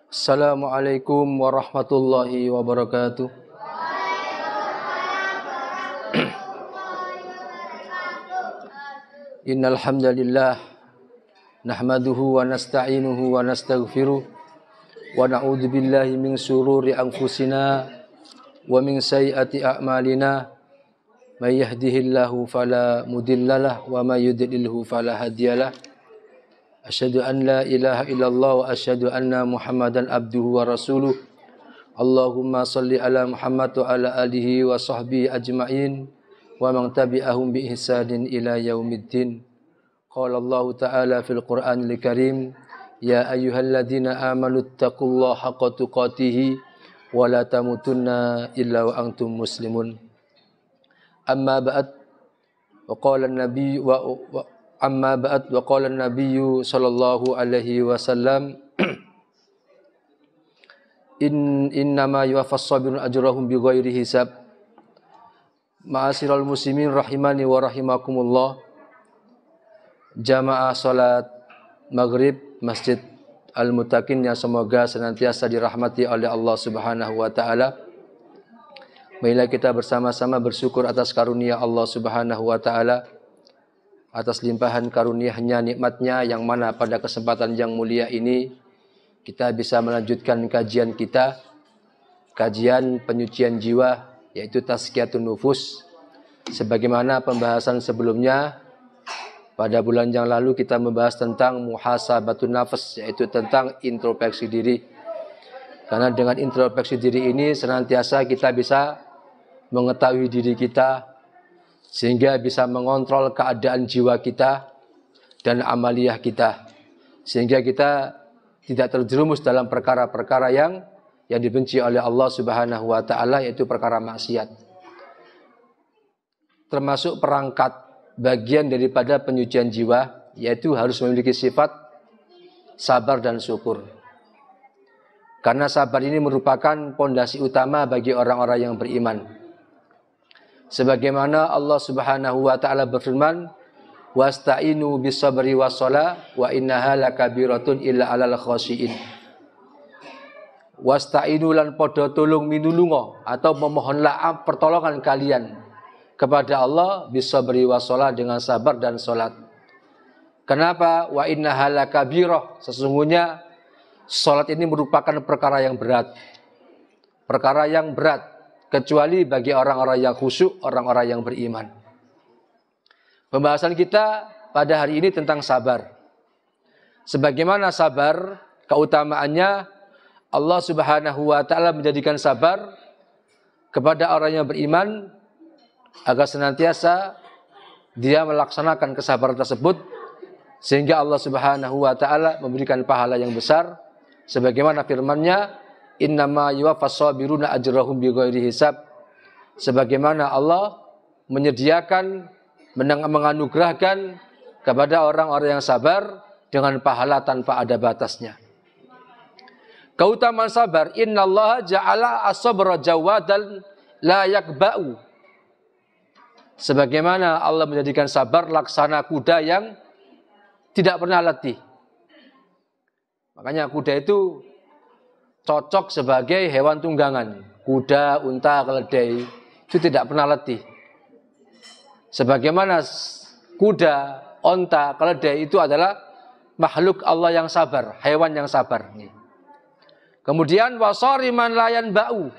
Assalamualaikum warahmatullahi wabarakatuh. Innal hamdalillah nahmaduhu wa nasta'inuhu wa nastaghfiruh wa na'udzu billahi min shururi anfusina wa min sayyiati a'malina may yahdihillahu fala mudhillalah wa may yudlilhu fala hadiyalah. Asyhadu an la ilaha illallah wa asyhadu anna Muhammadan abduhu wa rasuluh. Allahumma shalli ala Muhammad wa ala alihi wa sahbihi ajma'in wa man tabi'ahum bi ihsanin ila yaumiddin. Qala Allah ta'ala fil Qur'anil Karim, ya ayyuhalladzina amanu taqullaha haqqa tuqatih wa la tamutunna illa wa antum muslimun. Amma ba'd wa qala an-nabiy Amma ba'd wa qala an-nabiy sallallahu alaihi wasallam innama yuwaffas sabirun ajrahum bighairi hisab. Ma'asyiral muslimin rahimani wa rahimakumullah. Jamaah salat maghrib Masjid Al-Muttaqin yang semoga senantiasa dirahmati oleh Allah Subhanahu wa taala. Marilah kita bersama-sama bersyukur atas karunia Allah Subhanahu wa taala, atas limpahan karunia-Nya, nikmatnya, yang mana pada kesempatan yang mulia ini kita bisa melanjutkan kajian kita, kajian penyucian jiwa, yaitu tazkiyatun nufus. Sebagaimana pembahasan sebelumnya, pada bulan yang lalu kita membahas tentang muhasabatun nafs, yaitu tentang introspeksi diri. Karena dengan introspeksi diri ini senantiasa kita bisa mengetahui diri kita, sehingga bisa mengontrol keadaan jiwa kita dan amaliyah kita, sehingga kita tidak terjerumus dalam perkara-perkara yang dibenci oleh Allah Subhanahu wa taala, yaitu perkara maksiat. Termasuk perangkat bagian daripada penyucian jiwa, yaitu harus memiliki sifat sabar dan syukur. Karena sabar ini merupakan pondasi utama bagi orang-orang yang beriman. Sebagaimana Allah Subhanahu wa taala berfirman, wasta'inu bis-sabri was-shalah wa innaha lakabiratun illa 'alal khashiin. Wasta'inu lan padha tulung minulunga atau memohonlah pertolongan kalian kepada Allah bis-sabri was-shalah, dengan sabar dan salat. Kenapa? Wa innaha lakabirah, sesungguhnya salat ini merupakan perkara yang berat. Perkara yang berat, kecuali bagi orang-orang yang khusyuk, orang-orang yang beriman. Pembahasan kita pada hari ini tentang sabar. Sebagaimana sabar, keutamaannya Allah Subhanahu wa taala menjadikan sabar kepada orang yang beriman agar senantiasa dia melaksanakan kesabaran tersebut, sehingga Allah Subhanahu wa taala memberikan pahala yang besar. Sebagaimana firman-Nya, innama yuwaffas sabiruna ajrahum bighairi hisab. Sebagaimana Allah menyediakan, menganugerahkan kepada orang-orang yang sabar dengan pahala tanpa ada batasnya. Keutamaan sabar, innallaha ja'ala as-sabra jawadan la yakba'u. Sebagaimana Allah menjadikan sabar laksana kuda yang tidak pernah letih. Makanya kuda itu cocok sebagai hewan tunggangan. Kuda, unta, keledai itu tidak pernah letih. Sebagaimana kuda, unta, keledai itu adalah makhluk Allah yang sabar, hewan yang sabar. Kemudian wasariman layan ba'u.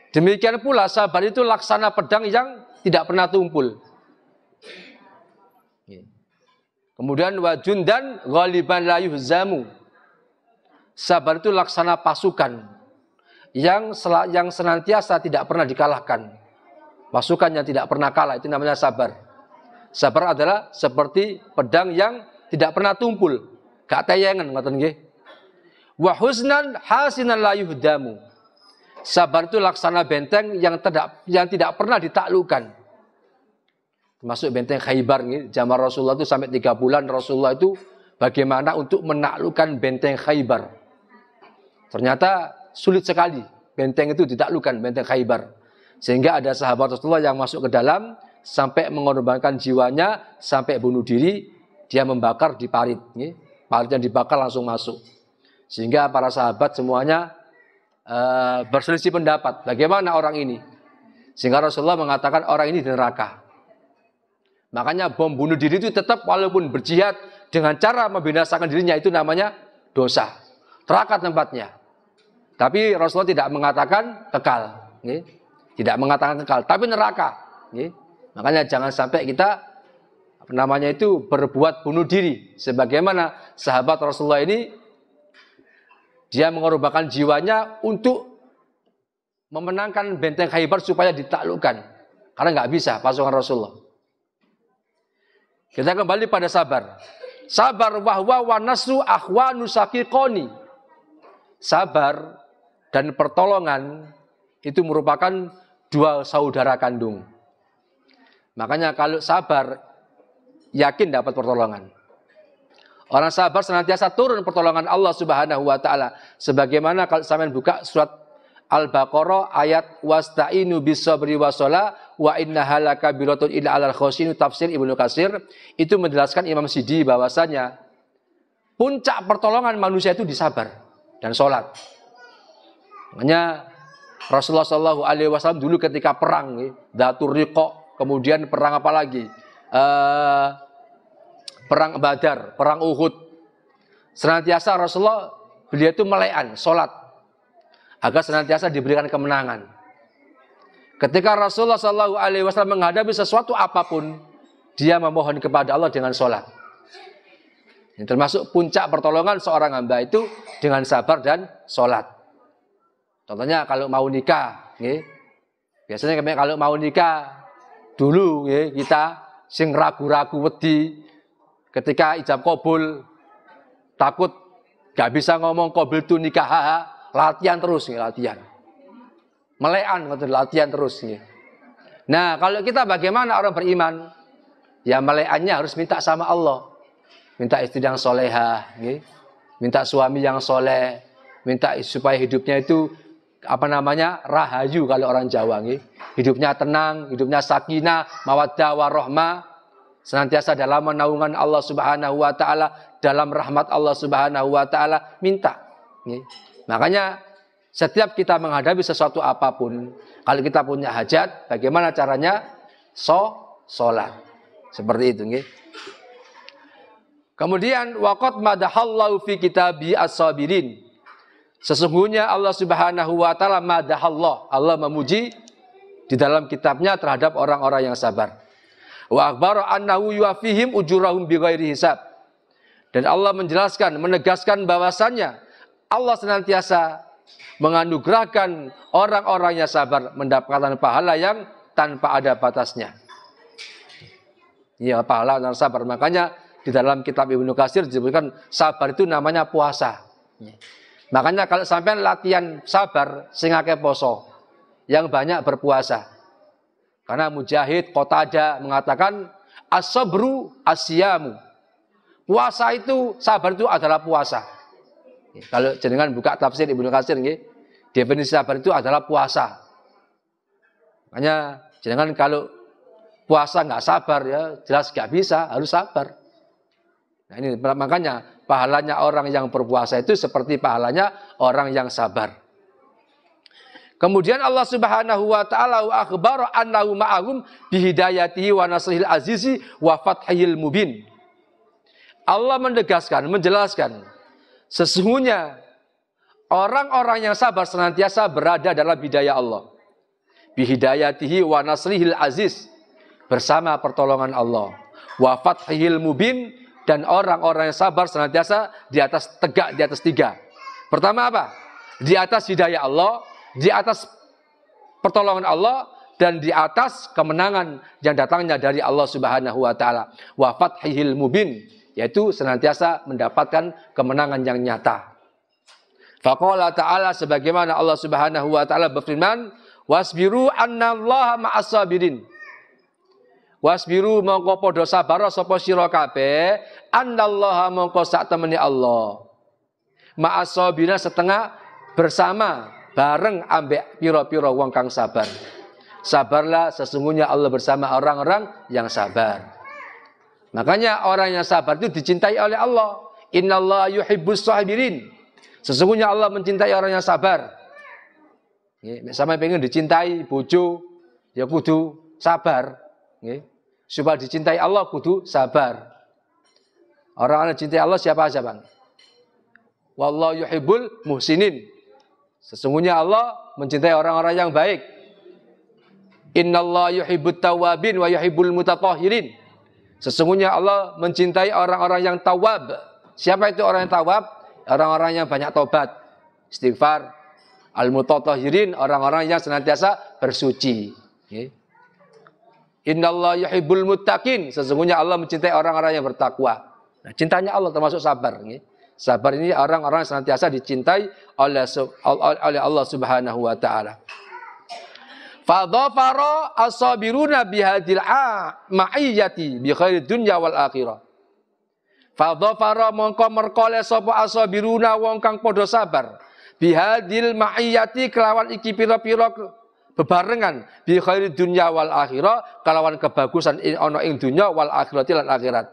Demikian pula sabar itu laksana pedang yang tidak pernah tumpul. Kemudian wajundan ghaliban la yuhzamu. Sabar itu laksana pasukan yang senantiasa tidak pernah dikalahkan. Pasukan yang tidak pernah kalah, itu namanya sabar. Sabar adalah seperti pedang yang tidak pernah tumpul, gak tayangan, ngoten nggih. Wa husnan hasinan la yuhdamu. Sabar itu laksana benteng yang tidak pernah ditaklukkan. Termasuk benteng Khaybar, zaman Rasulullah itu sampai 3 bulan Rasulullah itu bagaimana untuk menaklukkan benteng Khaybar. Ternyata sulit sekali benteng itu ditaklukkan, benteng Khaybar. Sehingga ada sahabat Rasulullah yang masuk ke dalam sampai mengorbankan jiwanya, sampai bunuh diri, dia membakar di parit. Parit yang dibakar langsung masuk. Sehingga para sahabat semuanya berselisih pendapat. Bagaimana orang ini? Sehingga Rasulullah mengatakan orang ini di neraka. Makanya bom bunuh diri itu tetap walaupun berjihad dengan cara membinasakan dirinya itu namanya dosa. Neraka tempatnya. Tapi Rasulullah tidak mengatakan kekal. Tidak mengatakan kekal, tapi neraka. Makanya jangan sampai kita berbuat bunuh diri. Sebagaimana sahabat Rasulullah ini, dia mengorbankan jiwanya untuk memenangkan benteng Khaybar supaya ditaklukkan. Karena nggak bisa pasukan Rasulullah. Kita kembali pada sabar. Sabar wahwa wa nasru akhwanu saqiqoni. Sabar dan pertolongan itu merupakan dua saudara kandung. Makanya kalau sabar, yakin dapat pertolongan. Orang sabar senantiasa turun pertolongan Allah Subhanahu wa taala. Sebagaimana kalau sampean buka surat Al-Baqarah ayat wasta'inu bis-sabri was-shalah wa innaha lakabiratun illa 'alal khashin, tafsir Ibnu Katsir, itu menjelaskan Imam Sidi bahwasanya puncak pertolongan manusia itu di sabar dan salat. Makanya Rasulullah sallallahu alaihi wasallam dulu ketika perang Dzatur Riqa, kemudian perang apa lagi? Perang Badar, perang Uhud. Senantiasa Rasulullah beliau itu melean, salat agar senantiasa diberikan kemenangan. Ketika Rasulullah sallallahu alaihi wasallam menghadapi sesuatu apapun, dia memohon kepada Allah dengan salat. Ini termasuk puncak pertolongan seorang hamba itu dengan sabar dan salat. Contohnya kalau mau nikah, biasanya kalau mau nikah dulu kita sing ragu-ragu wedi ketika ijab kabul, takut gak bisa ngomong kabul tu nikah, latihan terus latihan. Melean latihan terus. Nah, kalau kita bagaimana orang beriman? Ya meleannya harus minta sama Allah. Minta istri yang solehah, minta suami yang soleh, minta supaya hidupnya itu rahayu kalau orang Jawa, hidupnya tenang, hidupnya sakinah, mawaddah warahmah, senantiasa dalam naungan Allah Subhanahu wa taala, dalam rahmat Allah Subhanahu wa taala, minta. Makanya setiap kita menghadapi sesuatu apapun, kalau kita punya hajat, bagaimana caranya? Salat. Seperti itu, Kemudian waqad madahallahu fi kitabi as-sabirin. Sesungguhnya Allah Subhanahu wa taala madahallah, Allah memuji di dalam kitabnya terhadap orang-orang yang sabar. Wa akhbara annahu yuwafihim ujurahum bighairi hisab. Dan Allah menjelaskan, menegaskan bahwasannya Allah senantiasa menganugerahkan orang-orang yang sabar mendapatkan pahala yang tanpa ada batasnya. Ya, pahala dan sabar. Makanya di dalam kitab Ibnu Katsir disebutkan sabar itu namanya puasa. Makanya kalau sampean latihan sabar, sing akeh poso, yang banyak berpuasa. Karena Mujahid Qatadah mengatakan as-sabru asyamu. Puasa itu, sabar itu adalah puasa. Kalau jenengan buka tafsir Ibnu Katsir, definisi sabar itu adalah puasa. Makanya jenengan kalau puasa nggak sabar, ya jelas nggak bisa, harus sabar. Nah ini makanya pahalanya orang yang berpuasa itu seperti pahalanya orang yang sabar. Kemudian Allah Subhanahu wa taala akhbara annahu ma'ahum bihidayatihi wa nasrihil azizi wa fathihil mubin. Allah menegaskan, menjelaskan sesungguhnya orang-orang yang sabar senantiasa berada dalam hidayah Allah. Bihidayatihi wa nasrihil aziz, bersama pertolongan Allah. Wa fathihil mubin, dan orang-orang yang sabar senantiasa di atas tegak, di atas tiga. Pertama apa? Di atas hidayah Allah, di atas pertolongan Allah, dan di atas kemenangan yang datangnya dari Allah Subhanahu wa taala. Wa fathihil mubin, yaitu senantiasa mendapatkan kemenangan yang nyata. Faqala ta'ala, sebagaimana Allah Subhanahu wa taala berfirman, wasbiru annallaha ma'as sabirin. Wasbiru mongko padha sabar sapa sira kabeh, annallaha mongko sak temene Allah. Ma'as sabirina, setengah bersama bareng ambek pira-pira wong kang sabar. Sabarlah, sesungguhnya Allah bersama orang-orang yang sabar. Makanya orang yang sabar itu dicintai oleh Allah. Innallaha yuhibbus sabirin. Sesungguhnya Allah mencintai orang yang sabar. Nggih, sampai pengen dicintai bojo, ya kudu sabar. Nggih. Supaya dicintai Allah kudu sabar. Orang yang cintai Allah siapa aja, Bang? Wallahu yuhibbul muhsinin. Sesungguhnya Allah mencintai orang-orang yang baik. Innallaha yuhibbut tawwabin wa yuhibbul mutatahhirin. Sesungguhnya Allah mencintai orang-orang yang tawab. Siapa itu orang yang tawab? Orang-orang yang banyak tobat, istighfar. Al-mutatahhirin, orang-orang yang senantiasa bersuci. Innallaha yuhibbul muttaqin. Sesungguhnya Allah mencintai orang-orang yang bertakwa. Nah, cintanya Allah termasuk sabar. Sabar ini orang-orang yang senantiasa dicintai oleh Allah Subhanahu wa taala. Fadhafara as-sabiruna bihadil ma'iyyati bi khairid dunya wal akhirah. Fadhafara mongko merkole sapa as-sabiruna wong kang padha sabar. Bihadil ma'iyyati kelawan iki pira-pira bebarengan bi khairid dunya wal akhirah kelawan kebagusan ana ing dunya wal akhirati lan akhirat.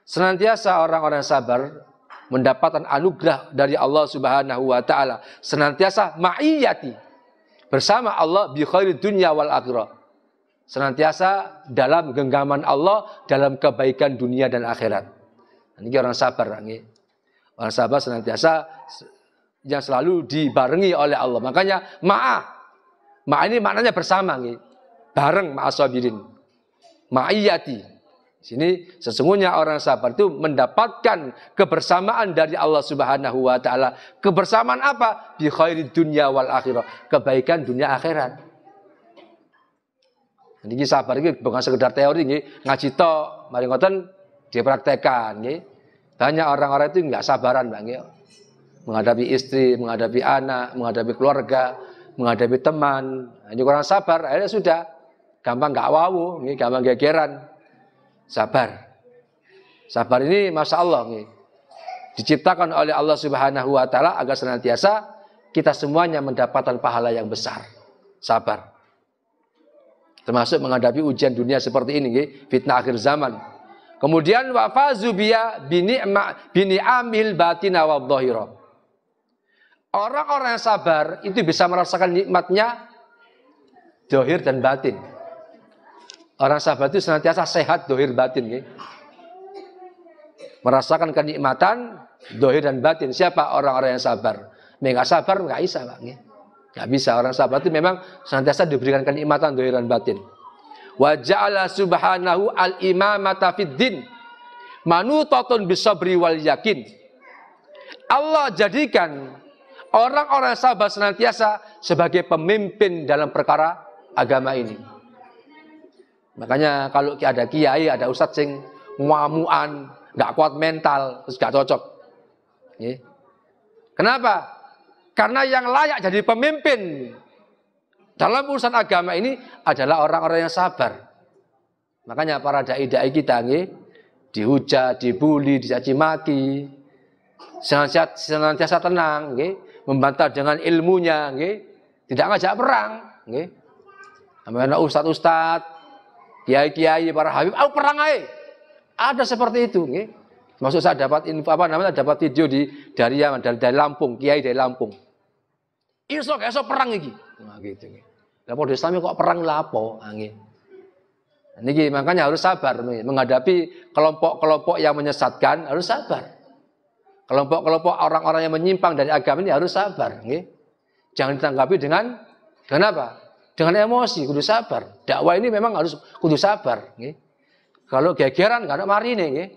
Senantiasa orang-orang sabar mendapatkan anugerah dari Allah Subhanahu wa taala, senantiasa ma'iyyati bersama Allah bi khairid dunya wal akhirah. Senantiasa dalam genggaman Allah dalam kebaikan dunia dan akhirat. Ini orang sabar, nggih. Orang sabar senantiasa yang selalu dibarengi oleh Allah. Makanya ma'a ini maknanya bersama, nggih. Bareng ma'asabirin. Ma'iyyati. Sini sesungguhnya orang sabar itu mendapatkan kebersamaan dari Allah Subhanahu wa taala. Kebersamaan apa? Bi khairid dunya wal akhirah. Kebaikan dunia akhirat. Niki sabar iki bukan sekedar teori nggih, ngaji tok, mari ngoten dipraktekkan nggih. Banyak orang-orang itu enggak sabaran, Bang nggih. Menghadapi istri, menghadapi anak, menghadapi keluarga, menghadapi teman. Hanya orang sabar, akhirnya sudah gampang enggak wawu, nggih, gampang gegeran. Sabar. Sabar ini Masya Allah nih, diciptakan oleh Allah Subhanahu wa taala agar senantiasa kita semuanya mendapatkan pahala yang besar. Sabar. Termasuk menghadapi ujian dunia seperti ini, nih, fitnah akhir zaman. Kemudian wafazu biya bini'amil batina wa dhahira. Orang-orang yang sabar itu bisa merasakan nikmatnya zahir dan batin. Orang sabar itu senantiasa sehat dohir batin, ya. Merasakan kenikmatan dohir dan batin. Siapa orang-orang yang sabar? Nggak sabar nggak bisa, Pak. Nggak bisa. Orang sabar itu memang senantiasa diberikan kenikmatan dohir dan batin. Wa ja'ala subhanahu al-imamata fid din manutatun bisabri wal yakin. Allah jadikan orang-orang sabar senantiasa sebagai pemimpin dalam perkara agama ini. Makanya kalau ada kiai, ada ustadz sing ngamuan, nggak kuat mental, terus nggak cocok. Kenapa? Karena yang layak jadi pemimpin dalam urusan agama ini adalah orang-orang yang sabar. Makanya para dai-dai kita dihujat, dibully, dicaci maki, senantiasa tenang, membantah dengan ilmunya, tidak ngajak perang. Namanya ustadz-ustadz, kiai-kiai, para habib, perang aja. Ada seperti itu, nggih. Maksud saya dapat info dapat video dari Lampung, kiai dari Lampung. Esok perang iki. Nah gitu nggih. Lah padha Islam kok perang lapo, nggih. Niki makanya harus sabar menghadapi kelompok-kelompok yang menyesatkan, harus sabar. Kelompok-kelompok orang-orang yang menyimpang dari agama ini harus sabar, nggih. Jangan ditanggapi dengan apa? Dengan emosi, kudu sabar. Dakwah ini memang harus kudu sabar. Nggih. Kalau gegeran, nggak ada marine. Nggih.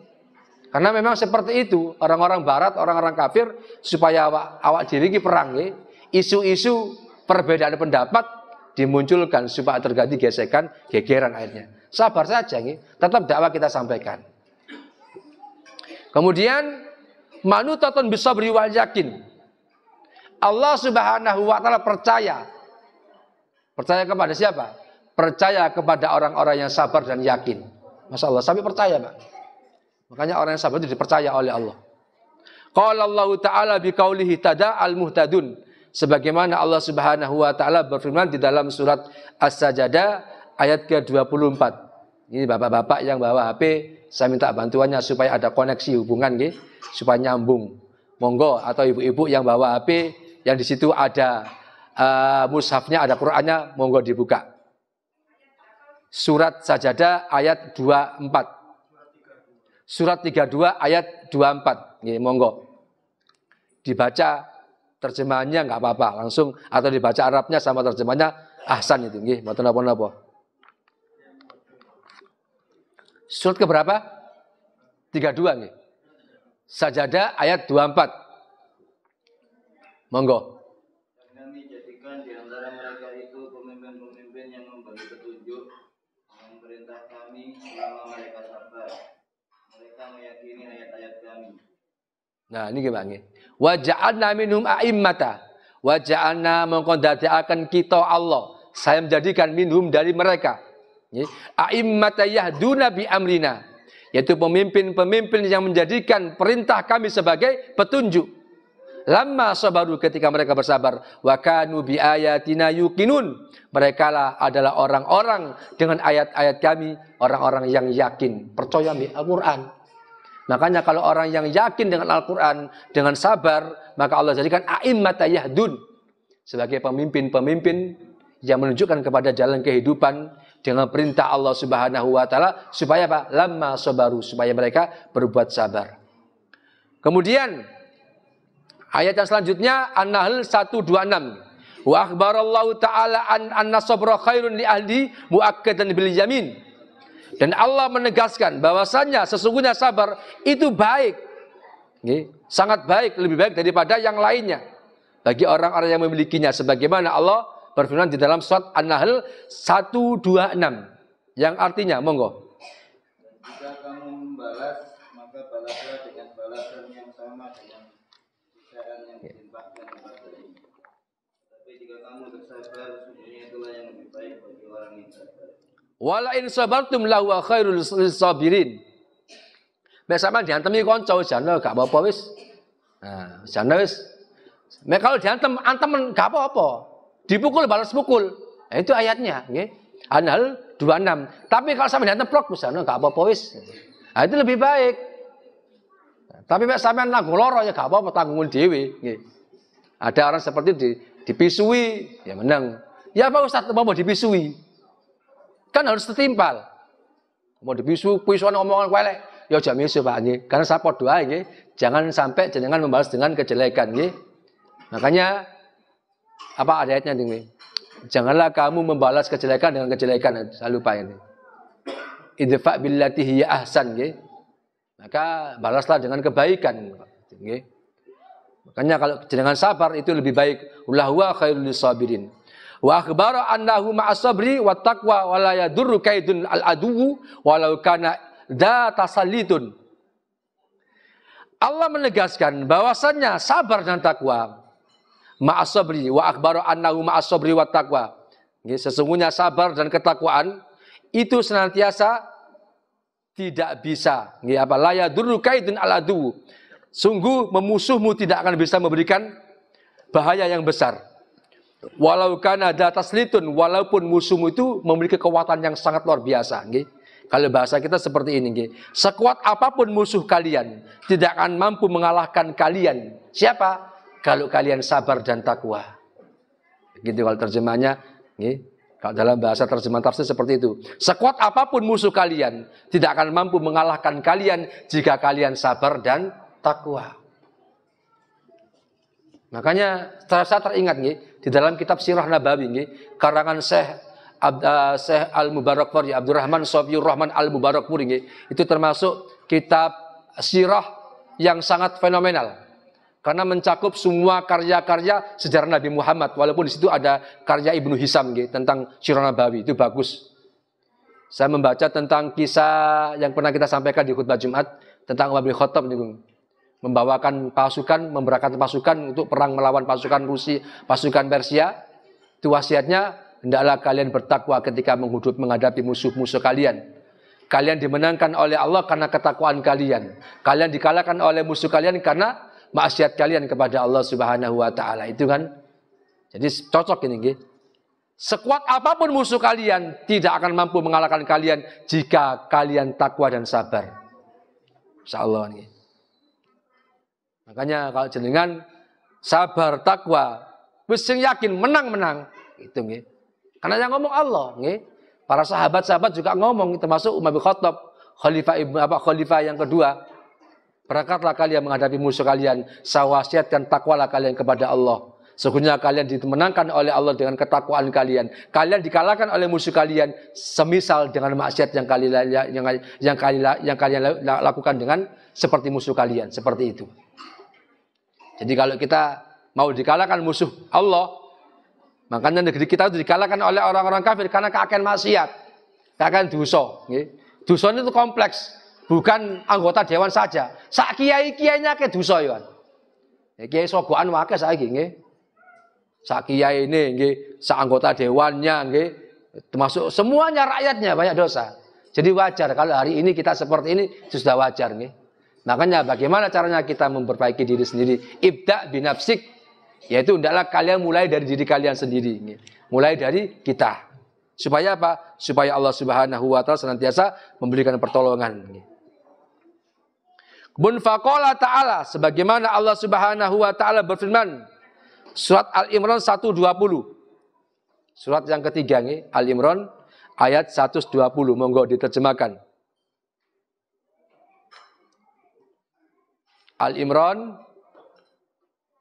Karena memang seperti itu. Orang-orang barat, orang-orang kafir, supaya awak diri ini perang. Nggih. Isu-isu perbedaan pendapat dimunculkan supaya terganti gesekan, gegeran akhirnya. Sabar saja. Nggih. Tetap dakwah kita sampaikan. Kemudian, manutatun bisabri wal yakin. Allah Subhanahu wa taala percaya. Percaya kepada siapa? Percaya kepada orang-orang yang sabar dan yakin. Masya Allah, sampai percaya, Pak. Makanya orang yang sabar itu dipercaya oleh Allah. Qala Allah Ta'ala biqaulihi tada'al muhtadun. Sebagaimana Allah Subhanahu wa taala berfirman di dalam surat As-Sajdah ayat ke-24. Ini bapak-bapak yang bawa HP, saya minta bantuannya supaya ada koneksi hubungan, supaya nyambung. monggo, atau ibu-ibu yang bawa HP yang di situ ada mushafnya, ada Qur'annya, monggo dibuka. Surat Sajadah ayat 24. Surat 32 ayat 24. Nggih, monggo. Dibaca terjemahannya enggak apa-apa, langsung, atau dibaca Arabnya sama terjemahannya ahsan itu nggih, mboten napa-napa. Surat keberapa? 32 nggih. Sajadah ayat 24. Monggo. Kami jadikan di antara mereka itu pemimpin-pemimpin yang memberi petunjuk, yang perintah kami selama mereka sabar. Mereka meyakini ayat-ayat kami. Nah, ini gimana? Wa ja'alna minhum a'immata. Wa ja'alna mengkondatiakan kita Allah. Saya menjadikan minhum dari mereka. A'immata yahduna bi amrina. Yaitu pemimpin-pemimpin yang menjadikan perintah kami sebagai petunjuk. Lama sabaru, ketika mereka bersabar. Wa kanu bi ayatina yuqinun. Mereka lah adalah orang-orang dengan ayat-ayat kami. Orang-orang yang yakin. Percaya bi Al-Quran. Makanya kalau orang yang yakin dengan Al-Quran, dengan sabar, maka Allah jadikan a'immata yahdun sebagai pemimpin-pemimpin yang menunjukkan kepada jalan kehidupan dengan perintah Allah Subhanahu wa taala, supaya apa? Lamma sabaru, supaya mereka berbuat sabar. Kemudian ayat yang selanjutnya An-Nahl 126. Wa akhbarallahu taala anna sabra khairun li ahli muakkadan bil yamin. Dan Allah menegaskan bahwasannya sesungguhnya sabar itu baik. Sangat baik, lebih baik daripada yang lainnya. Bagi orang-orang yang memilikinya. Sebagaimana Allah berfirman di dalam surat An-Nahl 126. Yang artinya, monggo. Jika kamu membalas, maka balaslah dengan balasan yang sama dengan sisaan yang ditimpakan kepadanya. Tapi jika kamu bersabar, sesungguhnya itulah yang lebih baik bagi orang yang sabar. Wala in sabartum lahu khairul sabirin. Mek sampean diantemi kanca jane gak apa-apa wis. Nah, jane wis. Mek kalau diantem antemen gak apa-apa. Dipukul balas pukul. Nah, itu ayatnya, nggih. An-Nahl 26. Tapi kalau sampean diantem plok jane gak apa-apa wis. Nah, itu lebih baik. Tapi mek sampean nanggung lara ya gak apa-apa, tanggung dhewe, nggih. Ada orang seperti itu dipisui, ya menang. Ya Pak Ustaz, mau dipisui. Kan harus tertimpal. Mau dipisuan omongan kuelek, ya aja misu Pak nggih. Karena sapa doa nggih, jangan sampai jenengan membalas dengan kejelekan nggih. Makanya apa ayatnya nggih? Janganlah kamu membalas kejelekan dengan kejelekan. Saya lupa ini. Idfa billati hiya ahsan nggih. Maka balaslah dengan kebaikan nggih. Makanya kalau jenengan sabar itu lebih baik. Huwa khairul sabirin. Wa akhbara annahu ma'as sabri wat taqwa wa la yadurru kaidun al-adu walau kana da tasallitun. Allah menegaskan bahwasannya sabar dan takwa ma'as sabri wa akhbara annahu ma'as sabri wat taqwa. Sesungguhnya sabar dan ketakwaan itu senantiasa tidak bisa la yadurru kaidun al-adu. Sungguh memusuhmu tidak akan bisa memberikan bahaya yang besar. Walau kana ada taslitun, walaupun musuhmu itu memiliki kekuatan yang sangat luar biasa, nggih. Kalau bahasa kita seperti ini, nggih. Sekuat apapun musuh kalian, tidak akan mampu mengalahkan kalian. Siapa? Kalau kalian sabar dan takwa. Gitu kalau terjemahnya, nggih. Kalau dalam bahasa terjemahan tafsir seperti itu. Sekuat apapun musuh kalian, tidak akan mampu mengalahkan kalian jika kalian sabar dan takwa. Makanya saya teringat nggih, di dalam kitab Sirah Nabawi nggih, karangan Syekh Al-Mubarakfuri, Abdurrahman Sofiur Rahman Al-Mubarakfuri nggih, itu termasuk kitab sirah yang sangat fenomenal. Karena mencakup semua karya-karya sejarah Nabi Muhammad, walaupun di situ ada karya Ibnu Hisam nggih tentang Sirah Nabawi, itu bagus. Saya membaca tentang kisah yang pernah kita sampaikan di khutbah Jumat tentang Umar bin Khattab nih, membawakan pasukan, memberangkatkan pasukan untuk perang melawan pasukan Rusia, pasukan Persia. Itu wasiatnya, hendaklah kalian bertakwa ketika menghadapi musuh-musuh kalian. Kalian dimenangkan oleh Allah karena ketakwaan kalian. Kalian dikalahkan oleh musuh kalian karena maksiat kalian kepada Allah Subhanahu wa taala. Itu kan. Jadi cocok ini nggih. Sekuat apapun musuh kalian, tidak akan mampu mengalahkan kalian jika kalian takwa dan sabar. Insyaallah nggih. Makanya kalau jenengan sabar takwa, wis sing yakin menang-menang itu nggih. Karena yang ngomong Allah nggih. Para sahabat-sahabat juga ngomong, termasuk Umar bin Khattab, khalifah yang kedua. Berangkatlah kalian menghadapi musuh kalian, saya wasiatkan takwalah kalian kepada Allah. Sesungguhnya kalian dimenangkan oleh Allah dengan ketakwaan kalian. Kalian dikalahkan oleh musuh kalian semisal dengan maksiat yang kalian lakukan dengan seperti musuh kalian, seperti itu. Jadi kalau kita mau dikalahkan musuh Allah, makanya negeri kita itu dikalahkan oleh orang-orang kafir karena keakian maksiat, keakian dosa. Dosa itu kompleks, bukan anggota dewan saja. Sak kiai-kiainya ke dosa ya. Kiai sogokan wae saiki nggih. Sak kiai ini nggih, sak anggota dewannya nggih, termasuk semuanya rakyatnya banyak dosa. Jadi wajar kalau hari ini kita seperti ini sudah wajar nggih. Makanya bagaimana caranya kita memperbaiki diri sendiri? Ibda binafsik, yaitu hendaklah kalian mulai dari diri kalian sendiri. Mulai dari kita. Supaya apa? Supaya Allah Subhanahu wa taala senantiasa memberikan pertolongan. Kemudian faqala ta'ala, sebagaimana Allah Subhanahu wa taala berfirman, surat Al-Imran 120. Surat yang ketiga nih, Al-Imran ayat 120. Monggo diterjemahkan. Al-Imran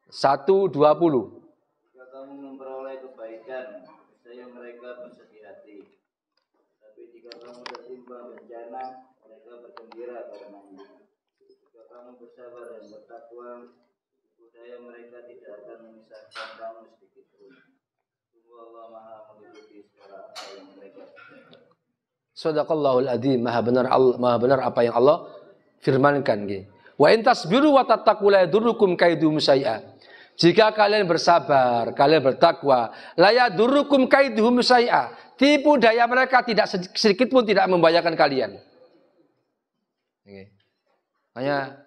120. Jika kamu memperoleh kebaikan, niscaya mereka bersedih hati. Tapi jika kamu tertimpa bencana, mereka bergembira karenanya. Jika kamu bersabar dan bertakwa, budaya mereka tidak akan memisahkan kamu sedikit pun. Sungguh Allah Maha mengikuti segala apa yang mereka kerjakan. Shadaqallahul adzim, maha benar apa yang Allah firmankan nggih. Wa in tasbiru wa tattaqu la yadurrukum kaidum syai'a. Jika kalian bersabar, kalian bertakwa, la yadurrukum kaidum syai'a. Tipu daya mereka tidak sedikit pun tidak membahayakan kalian. Nggih. Makanya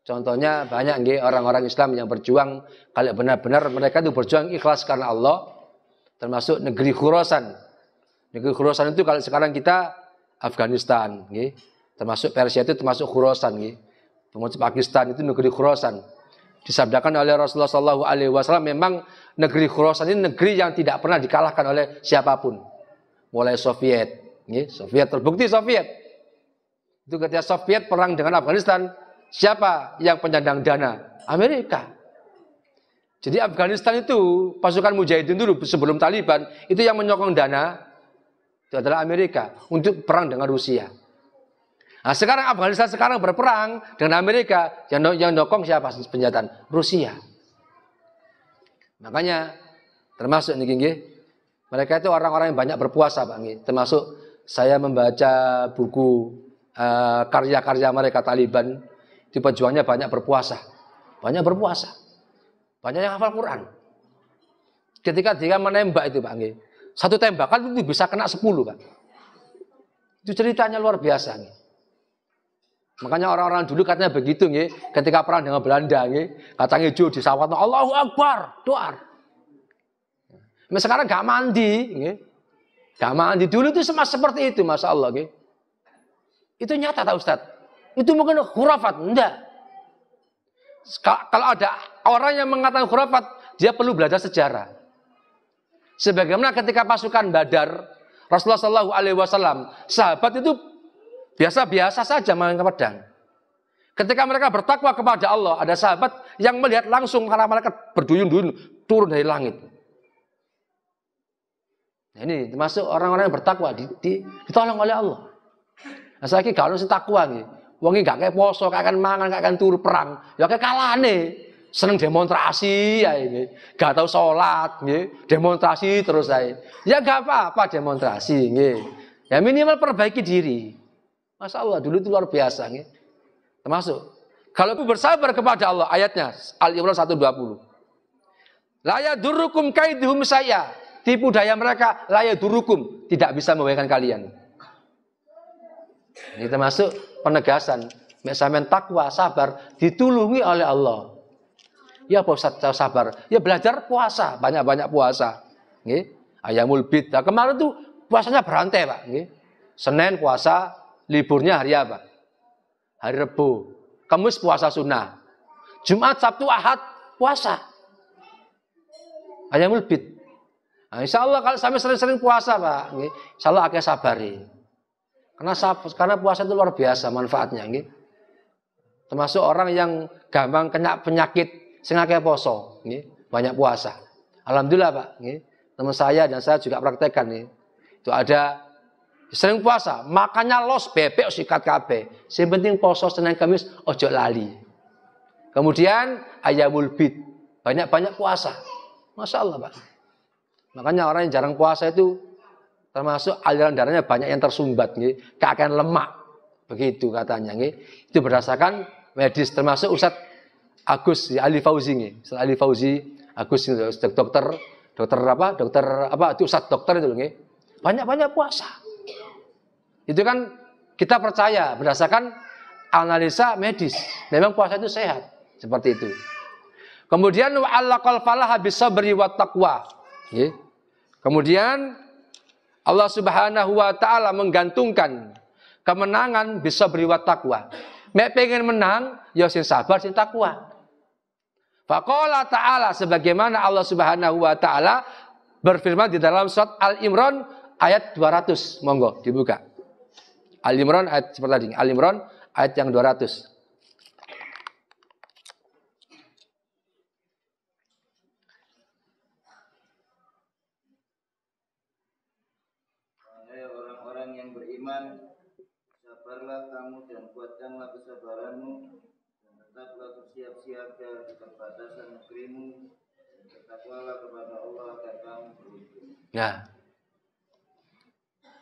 contohnya banyak nggih orang-orang Islam yang berjuang kalau benar-benar mereka itu berjuang ikhlas karena Allah, termasuk negeri Khurasan. Negeri Khurasan itu kalau sekarang kita Afghanistan nggih. Termasuk Persia itu termasuk Khurasan nggih. Termasuk Pakistan itu negeri Khurasan. Disabdakan oleh Rasulullah SAW, memang negeri Khurasan ini negeri yang tidak pernah dikalahkan oleh siapapun. Mulai Soviet, Soviet terbukti Soviet. Itu ketika Soviet perang dengan Afghanistan, siapa yang penyandang dana? Amerika. Jadi Afghanistan itu pasukan Mujahidin dulu sebelum Taliban itu yang menyokong dana itu adalah Amerika untuk perang dengan Rusia. Nah sekarang Afghanistan sekarang berperang dengan Amerika, yang nyokong siapa senjata? Rusia. Makanya termasuk nih, mereka itu orang-orang yang banyak berpuasa, Pak. Termasuk saya membaca buku karya-karya mereka Taliban, itu pejuangnya banyak berpuasa, banyak yang hafal Quran. Ketika dia menembak itu, Pak, satu tembakan itu bisa kena 10, Pak. Itu ceritanya luar biasa, Makanya orang-orang dulu katanya begitu, ketika perang dengan Belanda, kacang hijau disawatno Allahu Akbar, doa. Sekarang gak mandi, gak mandi. Dulu itu seperti itu, masya Allah. Itu nyata, tak Ustaz? Itu mungkin khurafat, enggak. Kalau ada orang yang mengatakan khurafat, dia perlu belajar sejarah. Sebagaimana ketika pasukan Badar, Rasulullah SAW, sahabat itu biasa-biasa saja main pedang. Ketika mereka bertakwa kepada Allah, ada sahabat yang melihat langsung para malaikat berduyun-duyun turun dari langit. Nah, ini termasuk orang-orang yang bertakwa ditolong oleh Allah. Nah, saya kira kalau takwa nih, wong gak kayak poso, gak akan mangan, gak akan turu perang, ya kayak kalane. Seneng demonstrasi ya ini, gak tahu sholat, demonstrasi terus saya. Ya gak apa-apa demonstrasi, ya minimal perbaiki diri. Masya Allah, dulu itu luar biasa. Termasuk, kalau bersabar kepada Allah, ayatnya, Al-Imran 120. La yadurrukum kaiduhum syai'a. Tipu daya mereka, la yadurrukum. Tidak bisa membahayakan kalian. Ini termasuk penegasan. Sampeyan takwa, sabar, ditulungi oleh Allah. Ya Pak Ustaz, sabar. Ya belajar puasa, banyak-banyak puasa. Ayamul bid. Nah, kemarin tuh puasanya berantai, Pak. Senin puasa, liburnya hari apa? Hari Rebo. Kamis puasa sunnah. Jumat, Sabtu, Ahad puasa. Ayamul bid. Nah, insya Allah kalau sampai sering-sering puasa Pak, insya Allah akan sabari. Karena puasa itu luar biasa manfaatnya. Termasuk orang yang gampang kena penyakit, sing akeh poso, banyak puasa. Alhamdulillah Pak, teman saya dan saya juga praktekkan nih. Itu ada sering puasa, makannya los bebek sikat kabeh. Sing penting poso Senin Kamis ojo lali. Kemudian ayamul bid, banyak-banyak puasa. Masya Allah Pak. Makanya orang yang jarang puasa itu termasuk aliran darahnya banyak yang tersumbat, keakan lemak. Begitu katanya. Itu berdasarkan medis, termasuk Ustadz Agus Ali Fauzi. Ustadz Ali Fauzi, Agus dokter itu Ustadz dokter itu. Banyak-banyak puasa. Itu kan kita percaya berdasarkan analisa medis. Memang puasa itu sehat. Seperti itu. Kemudian wa'allaqal falaha bisabri wat taqwa. Kemudian Allah Subhanahu wa taala menggantungkan kemenangan bisabri wat taqwa. Mek pengen menang ya sing sabar sing takwa. Faqala ta'ala sebagaimana Allah Subhanahu wa taala berfirman di dalam surat Al-Imran ayat 200. Monggo dibuka. Al-Imran ayat seperti tadi. Al-Imran ayat yang 200. Sabarlah kamu dan kuatkanlah kesabaranmu dan tetaplah bersiap-siaga di perbatasan negerimu dan bertakwalah kepada Allah agar kamu beruntung. Nah,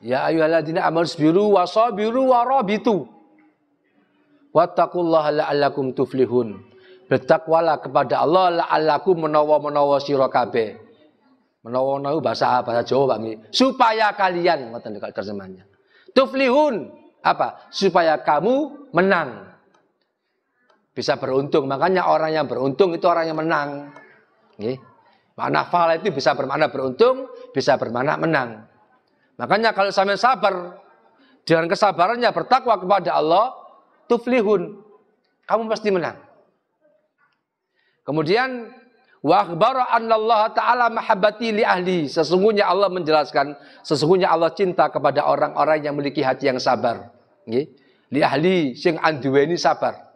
ya ayyuhalladzina amanu sabiru wasabiru warabitu wattaqullaha la'allakum tuflihun. Bertakwalah kepada Allah la'allakum menawa sira kabeh. Menawa bahasa Jawa Pak, supaya kalian ngoten kalau terjemahannya. Tuflihun apa? Supaya kamu menang. Bisa beruntung. Makanya orang yang beruntung itu orang yang menang. Makna fala itu bisa bermakna beruntung, bisa bermakna menang. Makanya kalau sampai sabar, dengan kesabarannya bertakwa kepada Allah, tuflihun. Kamu pasti menang. Kemudian wa akhbara annallaha ta'ala mahabbati li ahli. Sesungguhnya Allah menjelaskan, sesungguhnya Allah cinta kepada orang-orang yang memiliki hati yang sabar. Li ahli sing anduweni sabar.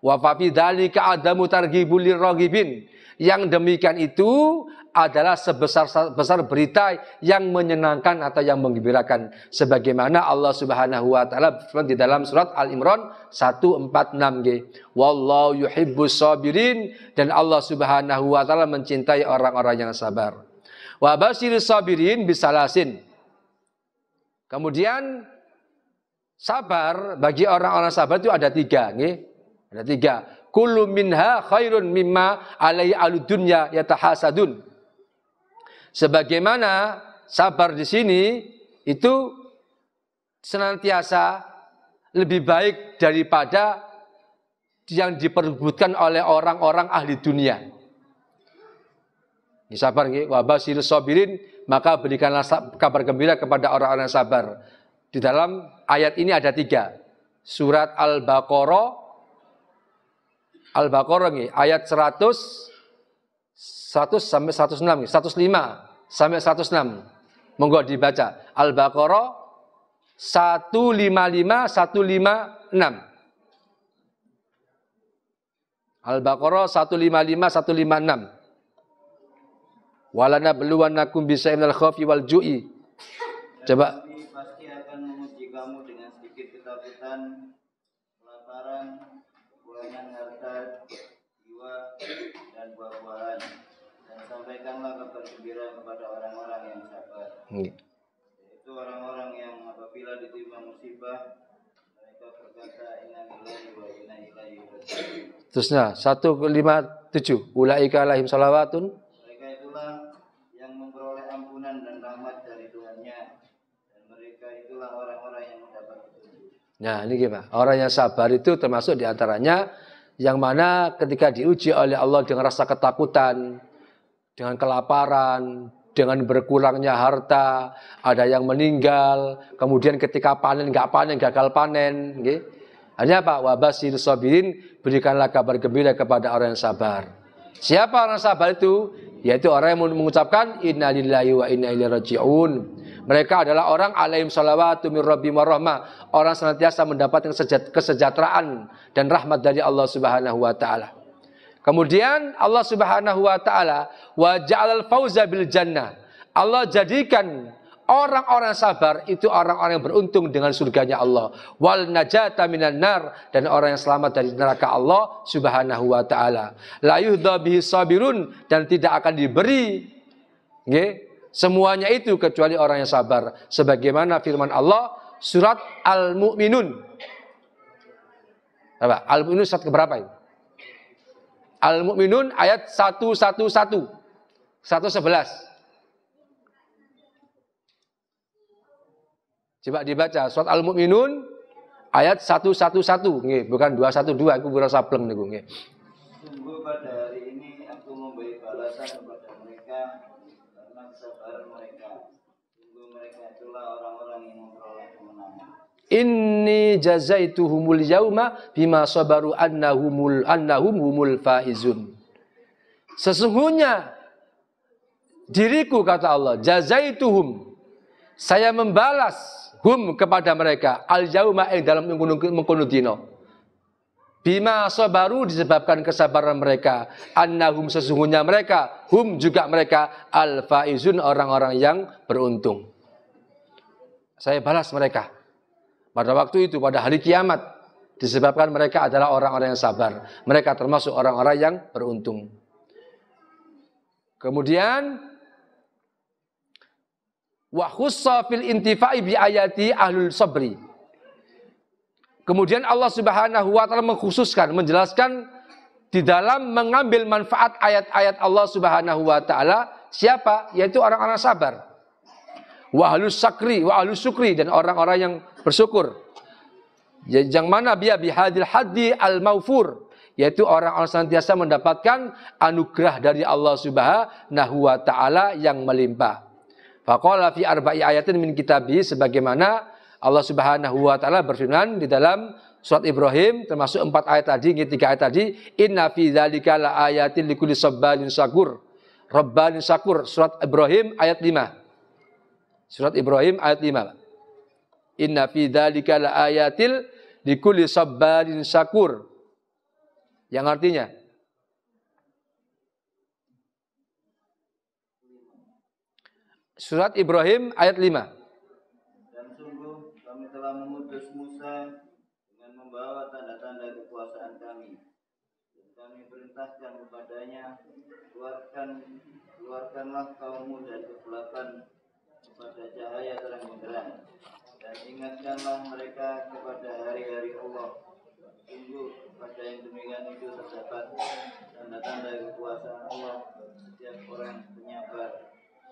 Wa fa fi dzalika adamu targhibul liraghibin. Yang demikian itu adalah sebesar berita yang menyenangkan atau yang menggembirakan. Sebagaimana Allah Subhanahu wa taala di dalam surat Al-Imran 146. Wallahu yuhibbus sabirin, dan Allah Subhanahu wa taala mencintai orang-orang yang sabar. Wa basyiris sabirin bisalasin. Kemudian sabar bagi orang-orang sabar itu ada 3, Ada 3. Kullu minha khairun mimma alaihi alud dunya yatahasadun. Sebagaimana sabar di sini itu senantiasa lebih baik daripada yang diperebutkan oleh orang-orang ahli dunia. Ini sabar nggih, wa basyirus sabirin, maka berikanlah kabar gembira kepada orang-orang sabar. Di dalam ayat ini ada 3. Surat Al-Baqarah nggih, ayat 100 sampai 106, 105 sampai 106. Monggo dibaca. Al-Baqarah 155 156. Al-Baqarah 155 156. Walana beluwanakum bisa minal khaufi wal ju'i. Coba. Pasti akan menguji kamu dengan sedikit ketakutan, kelaparan, kekurangan harta, jiwa, dan buah-buahan. Dan sampaikanlah kabar gembira kepada orang-orang yang sabar. Yaitu orang-orang yang apabila ditimpa musibah, mereka berkata inna lillahi wa inna ilaihi raji'un. Terusnya 157. Ulaika alaihim salawatun. Mereka itulah yang memperoleh ampunan dan rahmat dari Tuhannya, dan mereka itulah orang-orang yang mendapat petunjuk. Nah, ini gimana? Orang yang sabar itu termasuk diantaranya yang mana ketika diuji oleh Allah dengan rasa ketakutan, dengan kelaparan, dengan berkurangnya harta, ada yang meninggal, kemudian ketika panen nggak panen, gagal panen, gitu. Artinya apa? Wa basyir sabirin, berikanlah kabar gembira kepada orang yang sabar. Siapa orang sabar itu? Yaitu orang yang mengucapkan inna lillahi wa inna ilaihi raji'un. Mereka adalah orang alaihim salawatu min rabbihim wa rahmah. Orang senantiasa mendapatkan kesejahteraan dan rahmat dari Allah Subhanahu wa taala. Kemudian Allah Subhanahu wa taala wa ja'alal fauza bil jannah. Allah jadikan orang-orang sabar itu orang-orang yang beruntung dengan surganya Allah. Wal najata minan nar, dan orang yang selamat dari neraka Allah Subhanahu wa taala. La yuhdha bihi sabirun, dan tidak akan diberi semuanya itu kecuali orang yang sabar. Sebagaimana firman Allah surat Al-Mu'minun. Apa? Al-Mu'minun surat keberapa itu? Al-Mu'minun ayat 111. Coba dibaca surat Al-Mu'minun ayat 111, nggih, bukan 212, aku berasa pleng niku nggih. Sungguh pada hari ini aku memberi balasan kepada mereka karena kesabaran mereka. Sungguh mereka itulah orang-orang yang memperoleh kemenangan. Inni jazaituhumul yauma bima sabaru annahum humul faizun. Sesungguhnya diriku, kata Allah, jazaituhum, saya membalas kepada mereka al yauma dalam mengkono dina. Bima sabaru, disebabkan kesabaran mereka, annahum, sesungguhnya mereka, juga mereka, al faizun, orang-orang yang beruntung. Saya balas mereka pada waktu itu, pada hari kiamat, disebabkan mereka adalah orang-orang yang sabar. Mereka termasuk orang-orang yang beruntung. Kemudian wa khussa fil intifa'i bi ayati ahlul sabri. Kemudian Allah Subhanahu wa taala mengkhususkan, menjelaskan di dalam mengambil manfaat ayat-ayat Allah Subhanahu wa taala siapa? Yaitu orang-orang sabar. Wa ahlus syukri, dan orang-orang yang bersyukur. Yang mana biya bihadil haddi al-maufur, yaitu orang-orang senantiasa mendapatkan anugerah dari Allah Subhanahu wa taala yang melimpah. Faqala fi arba'i ayatin min kitabihi, sebagaimana Allah Subhanahu wa taala berfirman di dalam surat Ibrahim, termasuk 4 ayat tadi, 3 ayat tadi, inna fi dzalika laayatin likulli sabbarin syakur. Rabbanin syakur, surat Ibrahim ayat 5. Surat Ibrahim ayat 5. Inna fi dzalika laayatil likulli sabbarin syakur. Yang artinya surat Ibrahim ayat 5. Dan sungguh kami telah mengutus Musa dengan membawa tanda-tanda kekuasaan kami. Dan kami perintahkan kepadanya, keluarkanlah kaummu dari kegelapan kepada cahaya terang benderang, dan ingatkanlah mereka kepada hari-hari Allah. Sungguh pada yang demikian itu terdapat tanda-tanda kekuasaan Allah setiap orang penyabar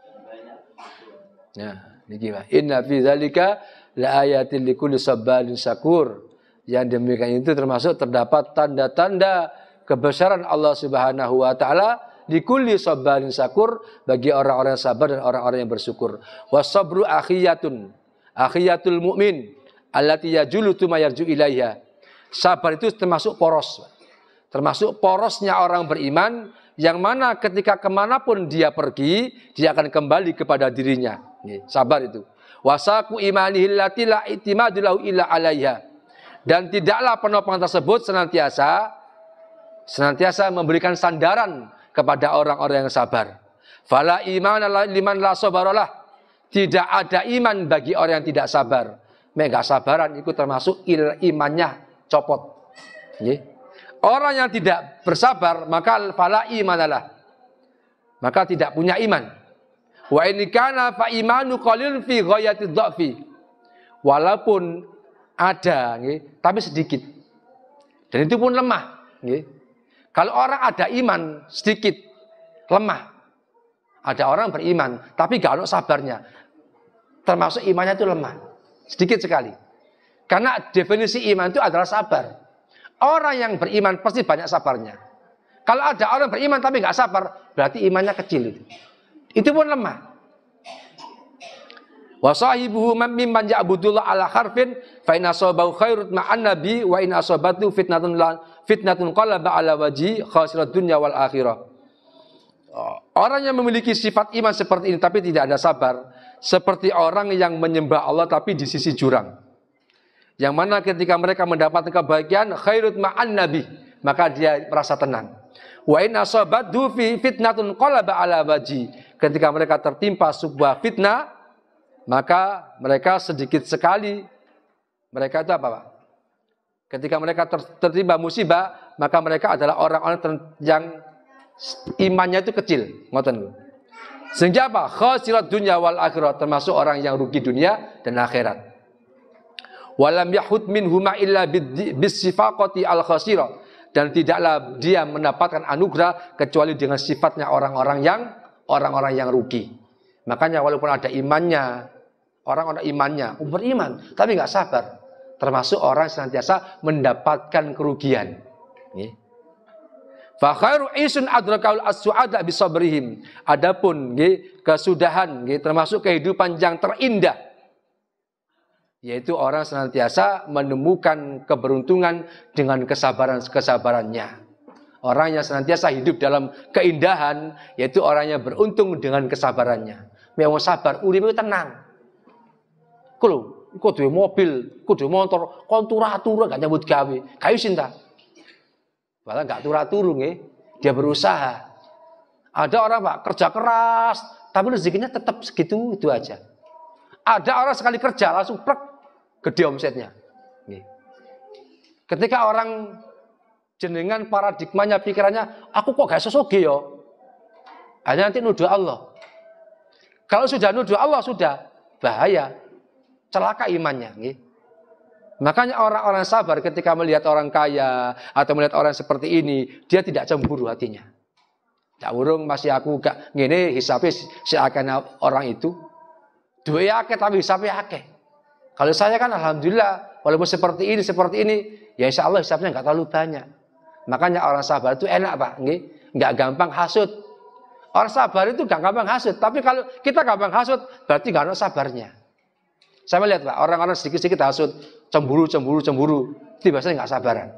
dan banyak bersyukur. Ya, niki Pak. Inna fi dzalika laayatin likulli sabbarin syakur. Yang demikian itu termasuk terdapat tanda-tanda kebesaran Allah Subhanahu wa taala likulli sabbarin syakur, bagi orang-orang yang sabar dan orang-orang yang bersyukur. Wasabru akhiyatul mu'min allati yajulu tuma yarju ilaiha. Sabar itu termasuk poros. Termasuk porosnya orang beriman, yang mana ketika kemanapun dia pergi, dia akan kembali kepada dirinya. Sabar itu. Wasaku imanihil lati la i'timadu lahu illa alaiha. Dan tidaklah penopang tersebut senantiasa memberikan sandaran kepada orang-orang yang sabar. Fala imana liman la sabaralah. Tidak ada iman bagi orang yang tidak sabar. Mega sabaran itu termasuk imannya copot. Orang yang tidak bersabar, maka fala imanalah, maka tidak punya iman. Wa in kana fa imanu qalil fi ghayati dha'fi. Walaupun ada, tapi sedikit. Dan itu pun lemah. Kalau orang ada iman sedikit, lemah. Ada orang beriman, tapi gak ada sabarnya. Termasuk imannya itu lemah. Sedikit sekali. Karena definisi iman itu adalah sabar. Orang yang beriman pasti banyak sabarnya. Kalau ada orang beriman tapi gak sabar, berarti imannya kecil itu. Itu pun lemah. Wa sahibuhu mimman ya'budullah ala harfin fa in asabahu khairun ma'an nabi wa in asabatu fitnatun qalaba ala wajhi khasirat dunya wal akhirah. Orang yang memiliki sifat iman seperti ini tapi tidak ada sabar, seperti orang yang menyembah Allah tapi di sisi jurang. Yang mana ketika mereka mendapatkan kebahagiaan khairut ma'an nabi, maka dia merasa tenang. Wa in asabatu fitnatun qalaba ala wajhi, ketika mereka tertimpa sebuah fitnah, maka mereka sedikit sekali mereka itu apa Pak? Ketika mereka tertimpa musibah, maka mereka adalah orang-orang yang imannya itu kecil, ngoten. Sehingga apa? Khasirat dunya wal akhirah, termasuk orang yang rugi dunia dan akhirat. Walam yahud minhuma illa bisifaqati al khasirah, dan tidaklah dia mendapatkan anugerah kecuali dengan sifatnya orang-orang yang rugi. Makanya walaupun ada imannya, orang-orang imannya beriman tapi nggak sabar, termasuk orang senantiasa mendapatkan kerugian. Fa khairu isun adrakaul as-su'ada bisabrihim. Adapun kesudahan termasuk kehidupan yang terindah, yaitu orang senantiasa menemukan keberuntungan dengan kesabarannya. Orang yang senantiasa hidup dalam keindahan, yaitu orang yang beruntung dengan kesabarannya. Memang sabar, urip itu tenang. Kulo, kok duwe mobil, kok duwe motor, kon turu-turu gak nyambut gawe. Kayu cinta. Malah gak turu-turu nggih. Dia berusaha. Ada orang Pak kerja keras, tapi rezekinya tetap segitu itu aja. Ada orang sekali kerja langsung prek gede omsetnya. Ketika orang jenengan paradigmanya, pikirannya, aku kok gak sesoge yo. Hanya nanti nuduh Allah. Kalau sudah nuduh Allah sudah bahaya, celaka imannya. Makanya orang-orang sabar ketika melihat orang kaya atau melihat orang seperti ini, dia tidak cemburu hatinya. Tak urung masih aku gak ngene hisapnya seakan orang itu. Duwe akeh tapi hisapnya akeh. Kalau saya kan alhamdulillah, walaupun seperti ini, ya insya Allah hisapnya nggak terlalu banyak. Makanya orang sabar itu enak Pak, nggak gampang hasut. Orang sabar itu nggak gampang hasut, tapi kalau kita gampang hasut, berarti nggak ada sabarnya. Saya melihat Pak, orang-orang sedikit-sedikit hasut, cemburu, itu biasanya nggak sabaran.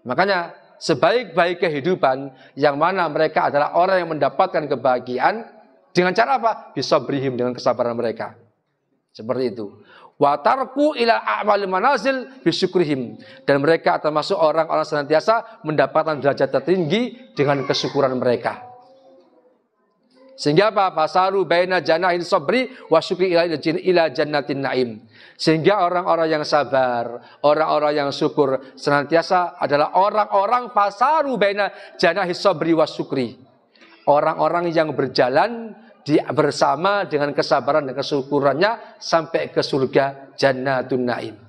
Makanya sebaik-baik kehidupan yang mana mereka adalah orang yang mendapatkan kebahagiaan dengan cara apa? Bisa berhim dengan kesabaran mereka. Seperti itu. Wa tarku ila a'mal manazil bisyukrihim, dan mereka termasuk orang-orang senantiasa mendapatkan derajat tertinggi dengan kesyukuran mereka. Sehingga apa? Fasaru baina janahil sabri wa syukri ila jannatin naim. Sehingga orang-orang yang sabar, orang-orang yang syukur senantiasa adalah orang-orang fasaru baina janahil sabri wa syukri. Orang-orang yang berjalan bersama dengan kesabaran dan kesyukurannya sampai ke surga Jannatun Naim.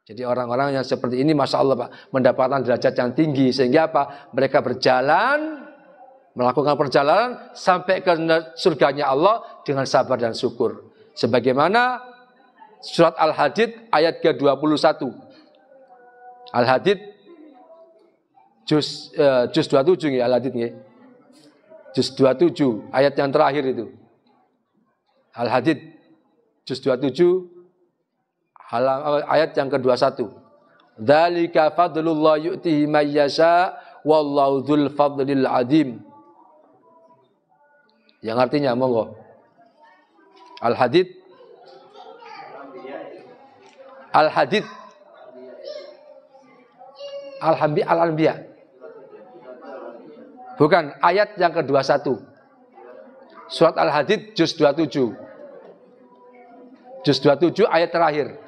Jadi orang-orang yang seperti ini Masya Allah Pak, mendapatkan derajat yang tinggi. Sehingga apa? Mereka berjalan, melakukan perjalanan sampai ke surganya Allah dengan sabar dan syukur. Sebagaimana surat Al-Hadid ayat ke-21. Al-Hadid juz 27 ya, Al-Hadid ya. Juz 27 ayat yang terakhir itu. Al-Hadid juz 27 ayat yang ke-21. Dzalika fadlullah yu'tihi may yasha wallahu dzul fadlil adzim. Yang artinya monggo. Al-Hadid Al-Anbiya. Bukan, ayat yang ke-21. Surat Al-Hadid juz 27. Juz 27 ayat terakhir.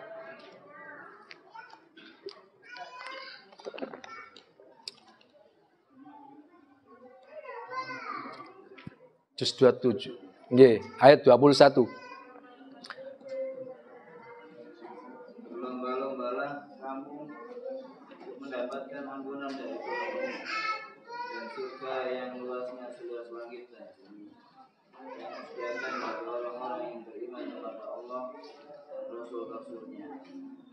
Juz 27. Nggih, ayat 21. Berlomba-lombalah kamu untuk mendapatkan ampunan dari Tuhan dan surga yang luasnya seluas langit dan bumi, yang disediakan bagi orang-orang yang beriman kepada Allah dan Rasul-Rasulnya.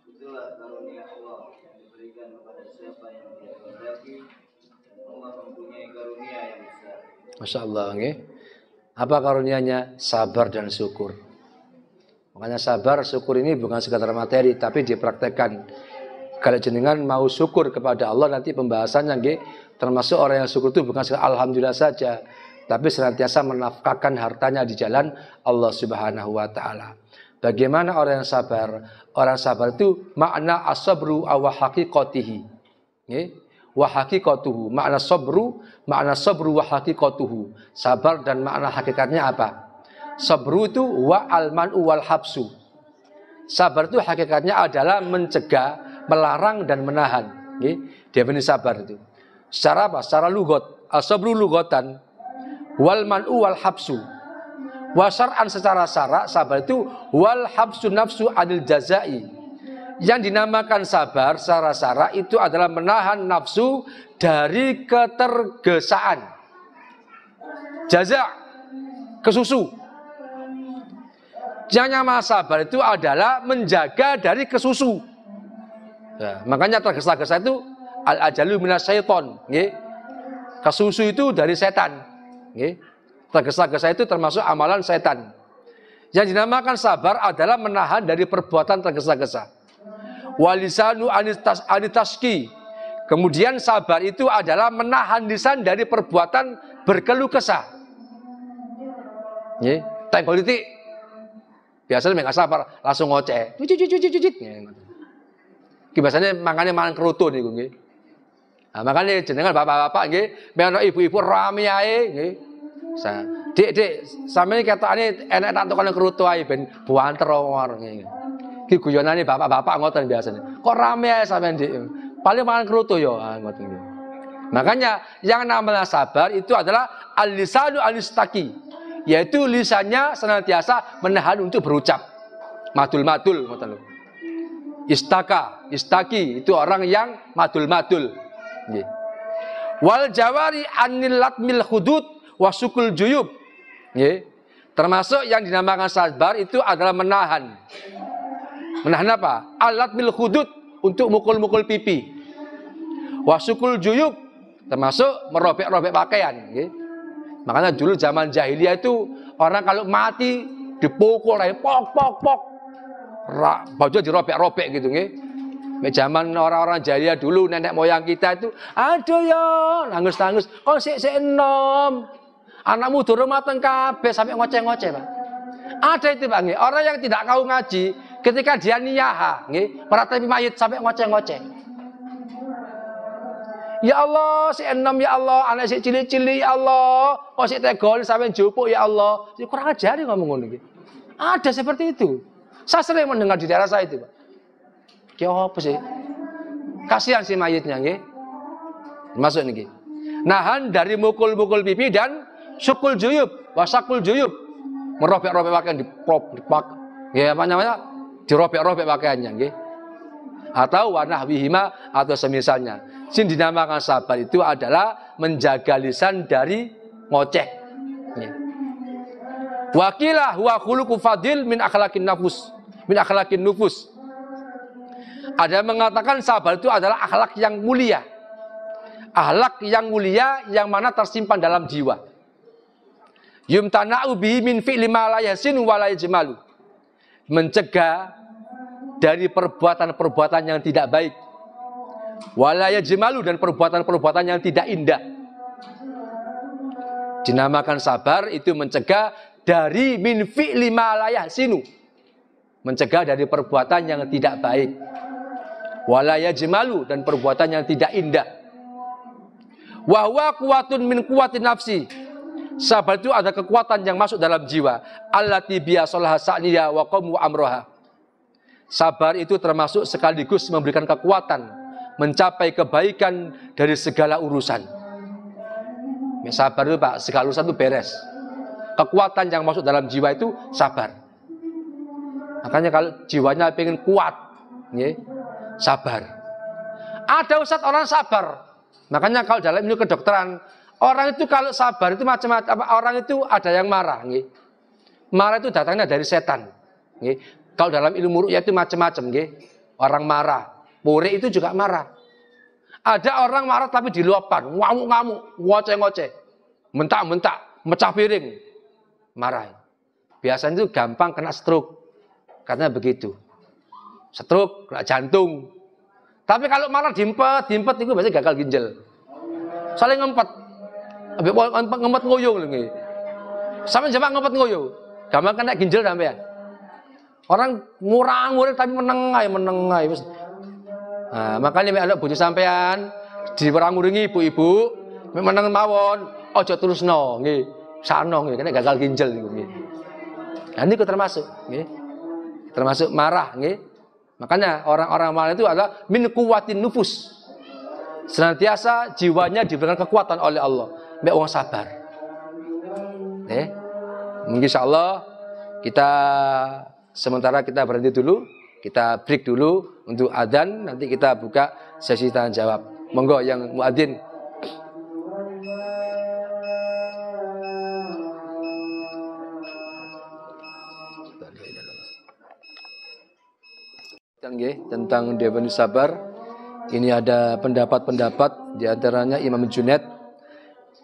Itulah karunia Allah yang diberikan kepada siapa yang Dia kehendaki, dan Allah mempunyai karunia yang besar. Masya Allah, nggih. Apa karunianya? Sabar dan syukur. Makanya sabar, syukur ini bukan sekadar materi, tapi dipraktekkan. Kalau jenengan mau syukur kepada Allah, nanti pembahasannya termasuk orang yang syukur itu bukan sekadar alhamdulillah saja, tapi senantiasa menafkahkan hartanya di jalan Allah Subhanahu wa taala. Bagaimana orang yang sabar? Orang sabar itu makna as-sabru wa haqiqatihi. Wa haqiqatuhu. Makna sabru wa haqiqatuhu. Sabar dan makna hakikatnya apa? Sabru itu wa almanu wal habsu. Sabar itu hakikatnya adalah mencegah, melarang dan menahan. Definisi sabar itu. Secara apa? Secara lugot. As-sabru lugotan wal manu wal habsu. Wa syar'an secara syarak sabar itu wal habsu nafsu adil jazai. Yang dinamakan sabar secara syarak itu adalah menahan nafsu dari ketergesaan. Jaza, kesusu. Yang nama sabar itu adalah menjaga dari kesusu. Ya, makanya tergesa-gesa itu al-ajalu minas syaiton. Kesusu itu dari setan. Tergesa-gesa itu termasuk amalan setan. Yang dinamakan sabar adalah menahan dari perbuatan tergesa-gesa. Walisanu anitaski. Kemudian sabar itu adalah menahan lisan dari perbuatan berkeluh kesah. Tenggol titik. Biasanya mereka sabar langsung ngoceh. Biasanya makanya mangan kerutu nih, nggih. Nah, makanya jenengan bapak-bapak nggih, menawa ibu-ibu rame ae nggih. Dik, sampeyan ketokane enek tak tukang kerutu ae ben buanter ngor ngene. Ki guyonane bapak-bapak ngoten biasanya. Kok rame ae sampeyan Dik? Paling mangan kerutu yo, ngoten nggih. Makanya yang namanya sabar itu adalah al-lisanu alistaki. Yaitu lisannya senantiasa menahan untuk berucap. Madul-madul ngoten lho. Istaki itu orang yang madul-madul. Nggih. Wal jawari anil latmil hudud wasukul juyub. Nggih. Termasuk yang dinamakan sabar itu adalah menahan. Menahan apa? Al-latmil hudud untuk mukul-mukul pipi. Wasukul juyub termasuk merobek-robek pakaian, nggih. Makanya dulu zaman jahiliyah itu orang kalau mati dipukul aja pok. Baju dirobek-robek gitu nggih. Zaman orang-orang jahiliyah dulu nenek moyang kita itu, aduh ya, nangis-nangis, kok sik enom. Anakmu durung mateng kabeh sampai ngoceh-ngoceh, Pak. Ada itu, Pak nggih. Orang yang tidak tahu ngaji, ketika dia niyaha, nggih, meratapi mayit sampai ngoceh-ngoceh. Ya Allah, si enom ya Allah, anak si cilik-cilik ya Allah, kok si tegol sampai jupuk ya Allah. Kurang ajar ngomong ngono iki. Ada seperti itu. Saya sering mendengar di daerah saya itu, Pak. Ki apa sih? Kasihan si mayitnya nggih. Masuk niki. Nahan dari mukul-mukul pipi dan sukul juyub, wasakul juyub. Merobek-robek pakaian dipak. Ya apa namanya? Dirobek-robek pakaiannya nggih. Atau wanahwihima atau semisalnya. Yang dinamakan sabar itu adalah menjaga lisan dari ngoceh. Wakilah huwa khuluqu fadil min akhlaqin nufus. Ada yang mengatakan sabar itu adalah akhlak yang mulia. Akhlak yang mulia yang mana tersimpan dalam jiwa. Yumtana'u bihi min fi'li ma la yahsinu wa la yajmalu. Mencegah dari perbuatan-perbuatan yang tidak baik. Wala yajmalu dan perbuatan-perbuatan yang tidak indah. Dinamakan sabar itu mencegah dari min fi'li ma la yahsinu. Mencegah dari perbuatan yang tidak baik. Wala yajmalu dan perbuatan yang tidak indah. Wa huwa quwwatun min quwwatin nafsi. Sabar itu ada kekuatan yang masuk dalam jiwa. Allati biyasallaha sa'niya wa qamu amroha. Sabar itu termasuk sekaligus memberikan kekuatan mencapai kebaikan dari segala urusan. Sabar itu Pak, segala urusan itu beres. Kekuatan yang masuk dalam jiwa itu sabar. Makanya kalau jiwanya pengen kuat, sabar. Ada ustaz orang sabar. Makanya kalau dalam ilmu kedokteran, orang itu kalau sabar itu macam-macam. Orang itu ada yang marah. Marah itu datangnya dari setan. Kalau dalam ilmu ruqyah itu macam-macam. Orang marah. Puri itu juga marah. Ada orang marah tapi diluapkan, ngamuk-ngamuk, ngoceh-ngoceh, mentak-mentak, mecah piring. marah. Biasanya itu gampang kena stroke. Katanya begitu. Stroke, kena jantung. Tapi kalau marah dimpet itu biasanya gagal ginjal. Saling ngempet. Ngempet ngoyo lagi. Sampai jamaah ngempet ngoyo. Gampang kena ginjal sampean. Orang ngurang-ngurang tapi menengai. Nah, makanya ada bojo sampean diwerang-nguringi ibu-ibu, meneng mawon, aja terusno nggih. Sano nggih, kena gagal ginjal niku nggih. Nah niku termasuk nggih. Termasuk marah nggih. Makanya orang-orang marah itu adalah min quwwatin nufus. Senantiasa jiwanya diberikan kekuatan oleh Allah. Mbak wong sabar. Mungkin insyaallah sementara kita berhenti dulu, kita break dulu untuk adzan, nanti kita buka sesi tanya jawab. Monggo yang muadzin. Tentang definisi sabar. Ini ada pendapat-pendapat, di antaranya Imam Junaid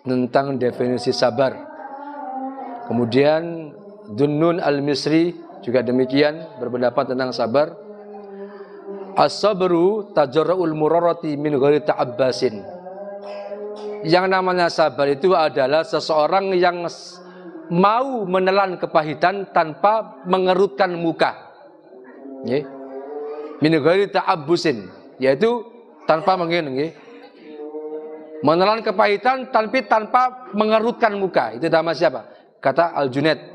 tentang definisi sabar. Kemudian Dunnun Al-Misri juga demikian berpendapat tentang sabar. As-sabru tajarra'ul murarati min ghairi ta'abbasin. Yang namanya sabar itu adalah seseorang yang mau menelan kepahitan tanpa mengerutkan muka. Min ghairi ta'abbusin, yaitu tanpa menelan kepahitan tanpa mengerutkan muka. Itu nama siapa? Kata Al-Junaid.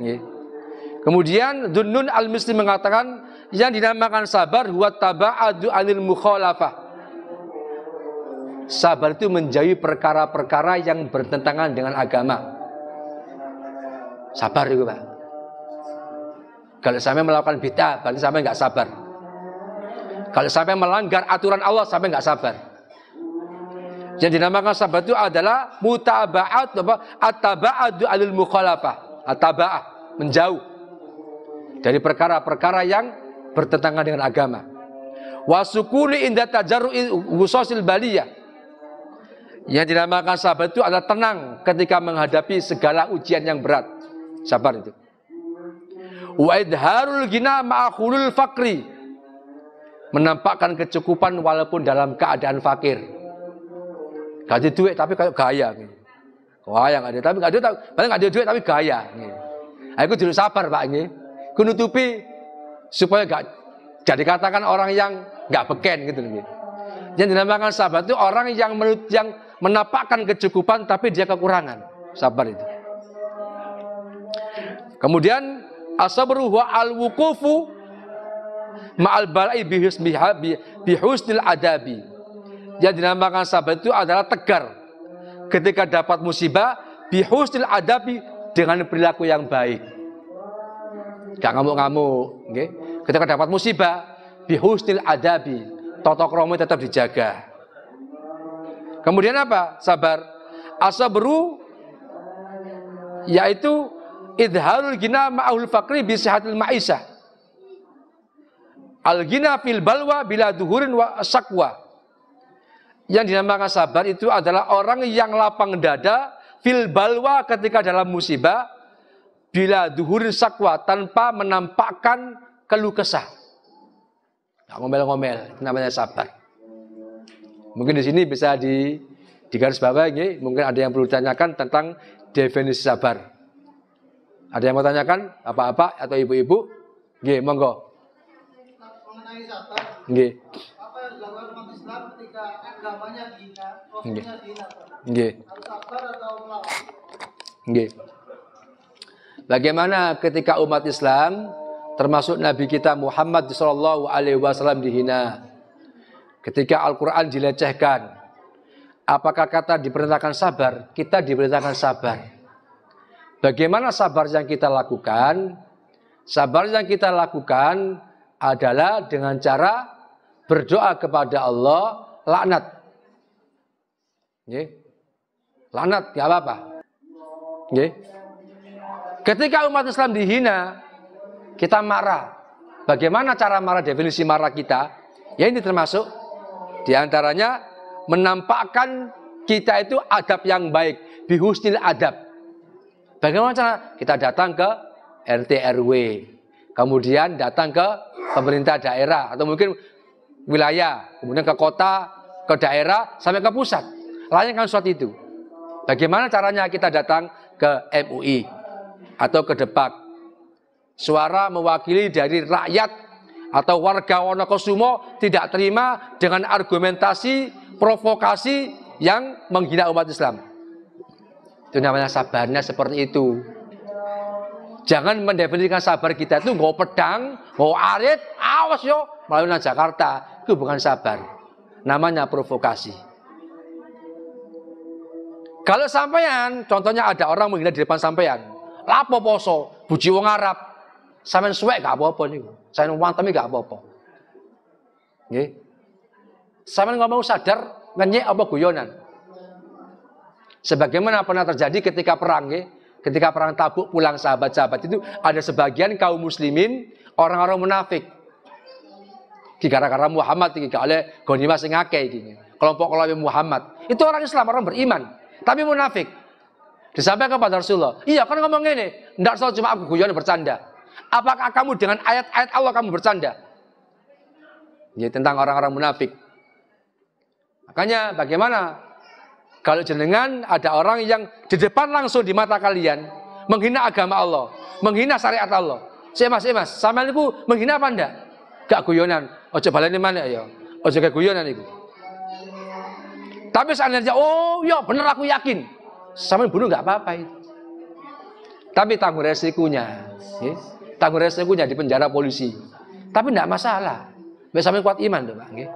Kemudian Dunnun Al-Misri mengatakan yang dinamakan sabar huwa taba'adu anil mukhalafah. Sabar itu menjauhi perkara-perkara yang bertentangan dengan agama. Sabar itu, Pak. Kalau sampai melakukan bid'ah, berarti sampai enggak sabar. Kalau sampai melanggar aturan Allah, sampai enggak sabar. Yang dinamakan sabar itu adalah mutaba'at at-taba'adu anil mukhalafah. At-taba'ah, menjauh dari perkara-perkara yang bertentangan dengan agama. Wasukuni inda tajarru'i wusosil baliyah. Yang dinamakan sabar itu adalah tenang ketika menghadapi segala ujian yang berat. Sabar itu. Wa idharul ghina ma'khulul faqri. Menampakkan kecukupan walaupun dalam keadaan fakir. Gak ada duit tapi kayak gaya. Gaya gak ada, tapi gak ada duit tapi gaya. Aku dulu sabar Pak ini. Ku nutupi supaya gak jadi katakan orang yang gak beken gitu loh. Yang dinamakan sabar itu orang yang menampakkan kecukupan tapi dia kekurangan. Sabar itu. Kemudian as-sabru wa al-wuqufu ma'al bala'i bihusnil adabi. Yang dinamakan sabar itu adalah tegar ketika dapat musibah bihusnil adabi, dengan perilaku yang baik. Gak ngamuk-ngamuk, okay? Ketika dapat musibah bihusnil adabi, tata krama tetap dijaga. Kemudian apa? Sabar. As-sabru yaitu idharul ghina ma'ul faqri bi sihatil ma'isah. Al-ghina fil balwa bila duhurin wa syakwa. Yang dinamakan sabar itu adalah orang yang lapang dada fil balwa ketika dalam musibah, bila duhurin syakwa, tanpa menampakkan keluh kesah. Nah, ngomel-ngomel, itu namanya sabar. Mungkin di sini bisa di garis bawah ini, mungkin ada yang perlu ditanyakan tentang definisi sabar. Ada yang mau tanyakan? Apa-apa atau ibu-ibu? Nggih, monggo. Mengenai sabar. Nggih. Apa yang dilakukan umat Islam ketika agamanya dihina, rasulnya dihina? Nggih. Harus sabar atau melawan? Nggih. Bagaimana ketika umat Islam termasuk Nabi kita Muhammad SAW dihina? Ketika Al-Quran dilecehkan, apakah kata diperintahkan sabar? Kita diperintahkan sabar. Bagaimana sabar yang kita lakukan? Sabar yang kita lakukan adalah dengan cara berdoa kepada Allah, laknat. Laknat, gak apa-apa. Ketika umat Islam dihina, kita marah. Bagaimana cara marah, definisi marah kita? Ya ini termasuk di antaranya menampakkan kita itu adab yang baik, bihusnil adab. Bagaimana cara? Kita datang ke RT RW, kemudian datang ke pemerintah daerah atau mungkin wilayah, kemudian ke kota, ke daerah, sampai ke pusat. Layankan surat itu. Bagaimana caranya kita datang ke MUI atau ke Depak? Suara mewakili dari rakyat atau warga Wonokusumo tidak terima dengan argumentasi, provokasi yang menghina umat Islam. Itu namanya sabarnya seperti itu. Jangan mendefinisikan sabar kita itu nggo pedang, nggo arit, awas yo, melalui Jakarta. Itu bukan sabar. Namanya provokasi. Kalau sampean, contohnya ada orang menghina di depan sampean. Lapo poso, buji wong Arab. Sampean suwek gak apa-apa niku. Sampean wantemi gak apa-apa. Nggih. Sampean ngomong sadar ngenyek apa guyonan. Sebagaimana pernah terjadi ketika perang, ketika perang Tabuk pulang sahabat-sahabat itu ada sebagian kaum muslimin orang-orang munafik. Gara-gara Muhammad iki gak oleh ghanimah sing akeh iki. Kelompok-kelompok Muhammad. Itu orang Islam, orang beriman, tapi munafik. Disampaikan kepada Rasulullah, "Iya, kan ngomong ngene, ndak soal cuma aku guyon bercanda. Apakah kamu dengan ayat-ayat Allah kamu bercanda?" Ya, tentang orang-orang munafik. Makanya bagaimana kalau jenengan ada orang yang di depan langsung di mata kalian menghina agama Allah, menghina syariat Allah. Mas, sampean niku menghina apa ndak? Gak guyonan. Ojo baleni maneh ya. Ojo gak guyonan iku. Tapi seandainya, oh ya bener aku yakin. Sampean bunuh gak apa-apa itu. Tapi tanggung resikonya. Tanggung resikonya di penjara polisi. Tapi ndak masalah. Wis sampean kuat iman tuh, Pak, nggih.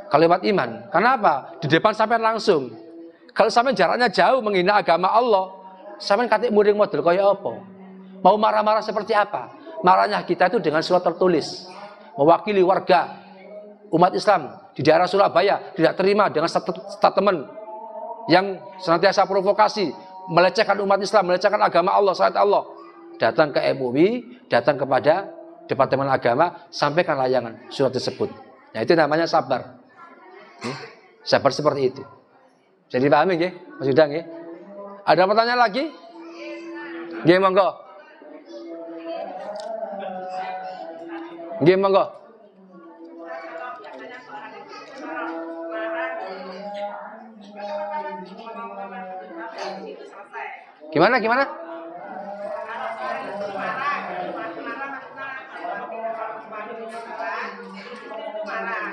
Kalau lewat iman, kenapa? Di depan sampean langsung. Kalau sampean jaraknya jauh menghina agama Allah, sampean katik muring model kaya apa? Mau marah-marah seperti apa? Marahnya kita itu dengan surat tertulis, mewakili warga umat Islam di daerah Surabaya tidak terima dengan statement yang senantiasa provokasi, melecehkan umat Islam, melecehkan agama Allah, syariat Allah. Datang ke MUI, datang kepada Departemen Agama, sampaikan layangan surat tersebut. Nah, itu namanya sabar. Sabar seperti itu. Jadi pahami nggih, Mas Yudha nggih? Ada pertanyaan lagi? Nggih, monggo. Nggih, monggo. Gimana?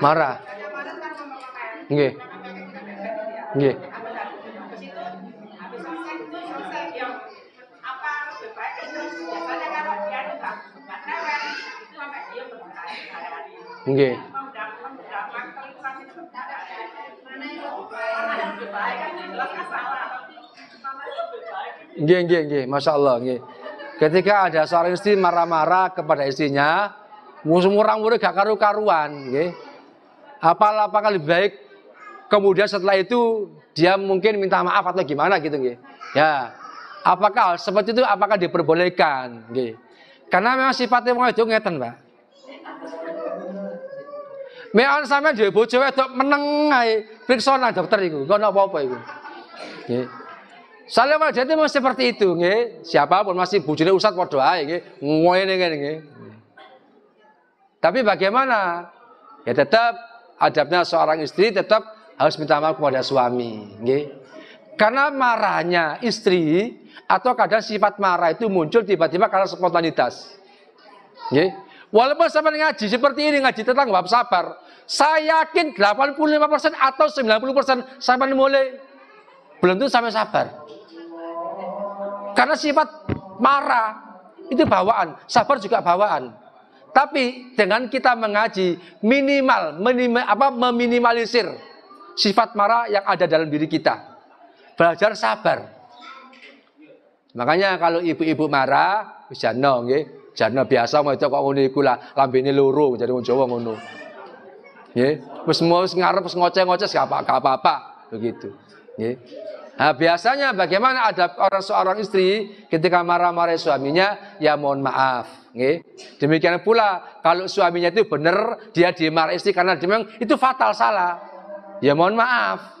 Marah. Nggih. Nggih. Nggih. Nggih, Masya Allah, nggih. Ketika ada seorang istri marah-marah kepada istrinya, murang-murang gak karu-karuan, nggih. Apakah lebih baik kemudian setelah itu dia mungkin minta maaf atau gimana gitu, nggih. Ya. Apakah seperti itu apakah diperbolehkan, nggih. Karena memang sifatnya wong wedok ngeten, Pak. Meon sampean dhewe bojo wedok meneng ae, periksa nang dokter iku, kok apa-apa iku. Nggih. Saleh wajah itu masih seperti itu, nggih. Siapapun masih bojone ustaz padha ae, nggih. Ngene nggih. Tapi bagaimana? Ya tetap adabnya seorang istri tetap harus minta maaf kepada suami, nggih. Karena marahnya istri atau kadang sifat marah itu muncul tiba-tiba karena spontanitas. Nggih. Walaupun sampai ngaji seperti ini, ngaji tentang bab sabar, saya yakin 85% atau 90% sampai mulai belum tentu sampai sabar. Karena sifat marah itu bawaan, sabar juga bawaan. Tapi dengan kita mengaji meminimalisir sifat marah yang ada dalam diri kita. Belajar sabar. Makanya kalau ibu-ibu marah, jano nggih. Jana biasa mau itu kok ngono iku lah, lambene loro jadi wong Jawa ngono. Nggih, wis ngarep ngoceh-ngoceh gak apa-apa begitu. Nggih. Nah, biasanya bagaimana ada seorang istri ketika marah-marah suaminya, ya mohon maaf, nggih. Demikian pula kalau suaminya itu benar dia dimarahi istri karena dia memang itu fatal salah. Ya mohon maaf.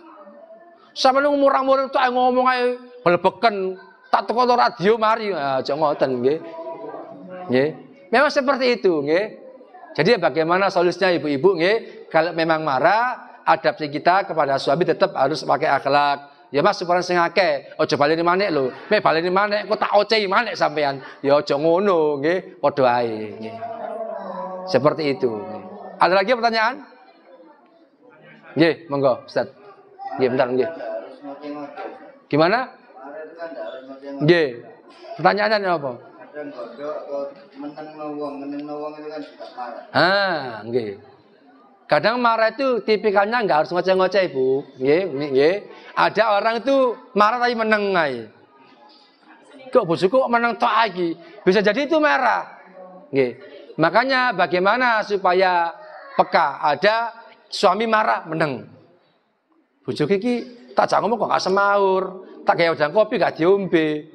Sampe murang-murang tok ngomong ae blebeken, tak teko radio mari. Aja ngoten nggih. Nggih. Memang seperti itu nggih. Jadi bagaimana solusinya ibu-ibu nggih? Kalau memang marah, adaptasi kita kepada suami tetap harus pakai akhlak. Ya Mas, sepurane sing akeh, aja baleni maneh lho. Mek baleni maneh kok tak ocehi maneh sampean. Ya aja ngono nggih, padha ae nggih. Seperti itu. Ada lagi pertanyaan? Nggih, monggo Ustaz. Nggih, bentar nggih. Gimana? Nggih. Pertanyaannya apa? Kadang godok atau meneng wong itu kan juga marah. Nggih. Kadang marah itu tipikalnya enggak harus ngoceh-ngoceh, Bu. Nggih. Ada orang itu marah tapi meneng ae. Kok bojoku kok meneng tok iki? Bisa jadi itu marah. Nggih. Makanya bagaimana supaya peka? Ada suami marah meneng. Bojoku iki tak jak ngomong kok gak semaur, tak gawe udang kopi gak diombe.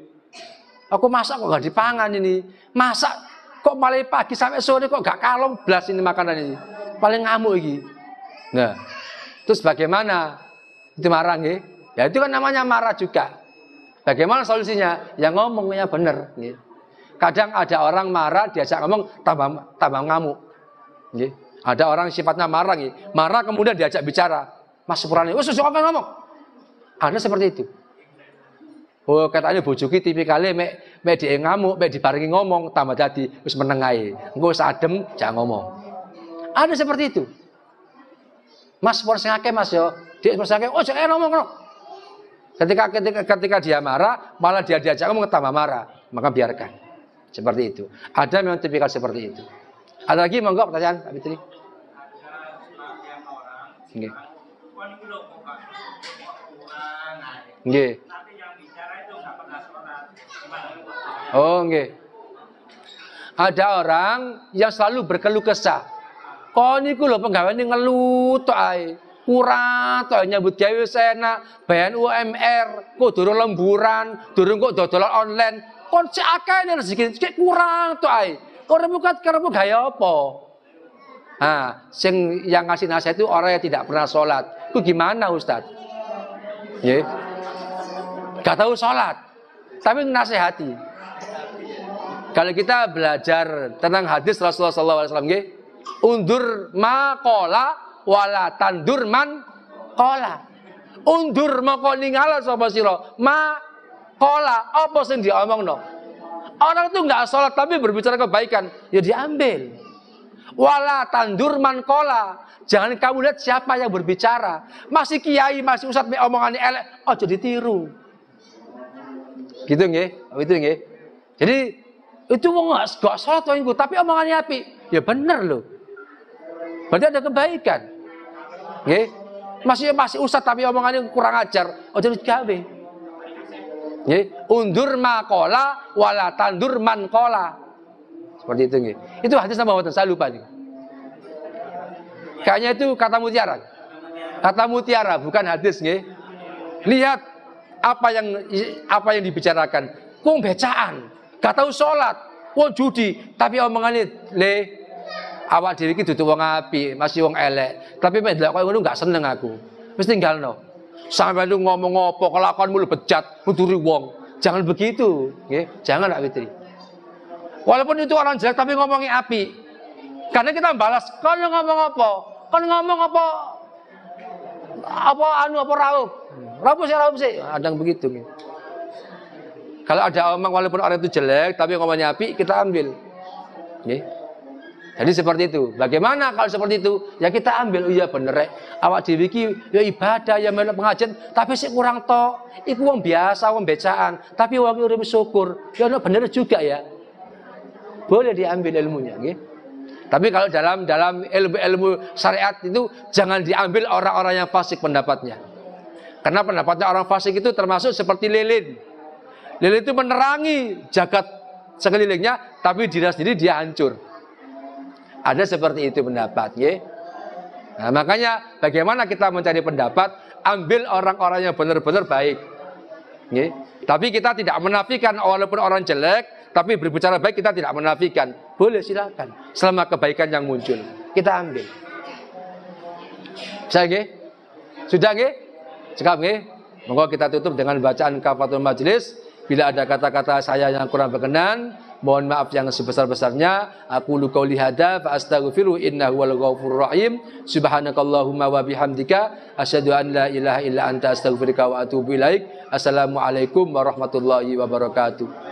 Aku masak kok gak dipangan ini. Masak kok mulai pagi sampai sore kok gak kalong blas ini makanan ini. Paling ngamuk iki. Nah, terus bagaimana? Itu marah nggih. Ya itu kan namanya marah juga. Bagaimana solusinya? Yang ngomongnya bener nggih. Kadang ada orang marah diajak ngomong tambah ngamuk. Nggih. Ada orang sifatnya marah nggih. Marah kemudian diajak bicara. Mas sepurane, wis sok ngomong. Ada seperti itu. Oh, katanya bojoki tipikale mek dhek ngamuk, mek dibarengi ngomong tambah dadi wis meneng ae. Engko wis adem jangan ngomong. Ada seperti itu. Mas pun sing akeh Mas yo. Dik pun sing akeh, oh jangan ngomong. Ketika dia marah, malah dia diajak ngomong tambah marah. Maka biarkan. Seperti itu. Ada memang tipikal seperti itu. Ada lagi monggo pertanyaan Pak Fitri? Nggih. Nggih. Oh nggih. Ada orang yang selalu berkeluh kesah. Kok niku lho penggaweane ngeluh tok ae. Kurang tok nyambut gawe enak, bayan UMR, kok durung lemburan, durung kok dodolan online. Kon cek akeh rezeki, cek kurang tok ae. Kok karepmu gaya apa? Sing yang ngasih nasihat itu orang yang tidak pernah sholat. Itu gimana Ustaz? Nggih. Gak tahu sholat, tapi nasihati. Kalau kita belajar tentang hadis Rasulullah SAW, undur ma qala wala tandur man qala. Undur maka ninggal sapa sira ma qala apa sing diomongno. Orang itu enggak sholat tapi berbicara kebaikan, ya diambil. Wala tandur man qala. Jangan kamu lihat siapa yang berbicara. Masih kiai, masih ustaz omongannya elek, aja ditiru. Gitu nggih, itu nggih. Jadi itu wong gak salat wae tapi omongannya apik. Ya bener loh. Berarti ada kebaikan. Nggih. Masih ustaz tapi omongannya kurang ajar, aja digawe. Nggih, undur maqala wala tandur man qala. Seperti itu nggih. Itu hadis nama mboten saya lupa nih. Kayaknya itu kata mutiara. Kata mutiara bukan hadis nggih. Lihat apa yang dibicarakan. Wong becaan, gak tahu sholat, wong judi, tapi omongannya awak dhewe iki dudu wong apik, masih wong elek. Tapi mek ndelok koyo ngono gak seneng aku. Wis tinggalno. Sampai lu ngomong apa kelakuanmu lu bejat, nuturi wong. Jangan begitu, nggih. Jangan Pak Fitri. Walaupun itu orang jelek tapi ngomongnya apik. Karena kita balas, kon ngomong apa? Kon ngomong apa? Apa raup? Raup sih. Ada yang begitu. Gitu. Kalau ada omong walaupun orang itu jelek, tapi ngomongnya api, kita ambil. Gitu. Jadi seperti itu. Bagaimana kalau seperti itu? Ya kita ambil. Oh iya bener rek. Awak dhewe iki ya ibadah, ya melok pengajian, tapi sik kurang tok. Iku wong biasa, wong becaan, tapi wong urip syukur. Ya bener juga ya. Boleh diambil ilmunya, gitu. Tapi kalau dalam ilmu syariat itu jangan diambil orang-orang yang fasik pendapatnya. Karena pendapatnya orang fasik itu termasuk seperti lilin. Lilin itu menerangi jagat sekelilingnya, tapi diri sendiri dia hancur. Ada seperti itu pendapat, ya. Nah, makanya bagaimana kita mencari pendapat, ambil orang-orang yang benar-benar baik. Ya. Tapi kita tidak menafikan walaupun orang jelek, tapi berbicara baik kita tidak menafikan. Boleh silakan. Selama kebaikan yang muncul, kita ambil. Bisa nggih? Sudah nggih? Cekap nggih? Monggo kita tutup dengan bacaan kafatul majlis. Bila ada kata-kata saya yang kurang berkenan, mohon maaf yang sebesar-besarnya. Aku qauli hadza fa astaghfiru innahu wal ghafurur rahim. Subhanakallahumma wa bihamdika asyhadu an la ilaha illa anta astaghfiruka wa atubu ilaik. Assalamualaikum warahmatullahi wabarakatuh.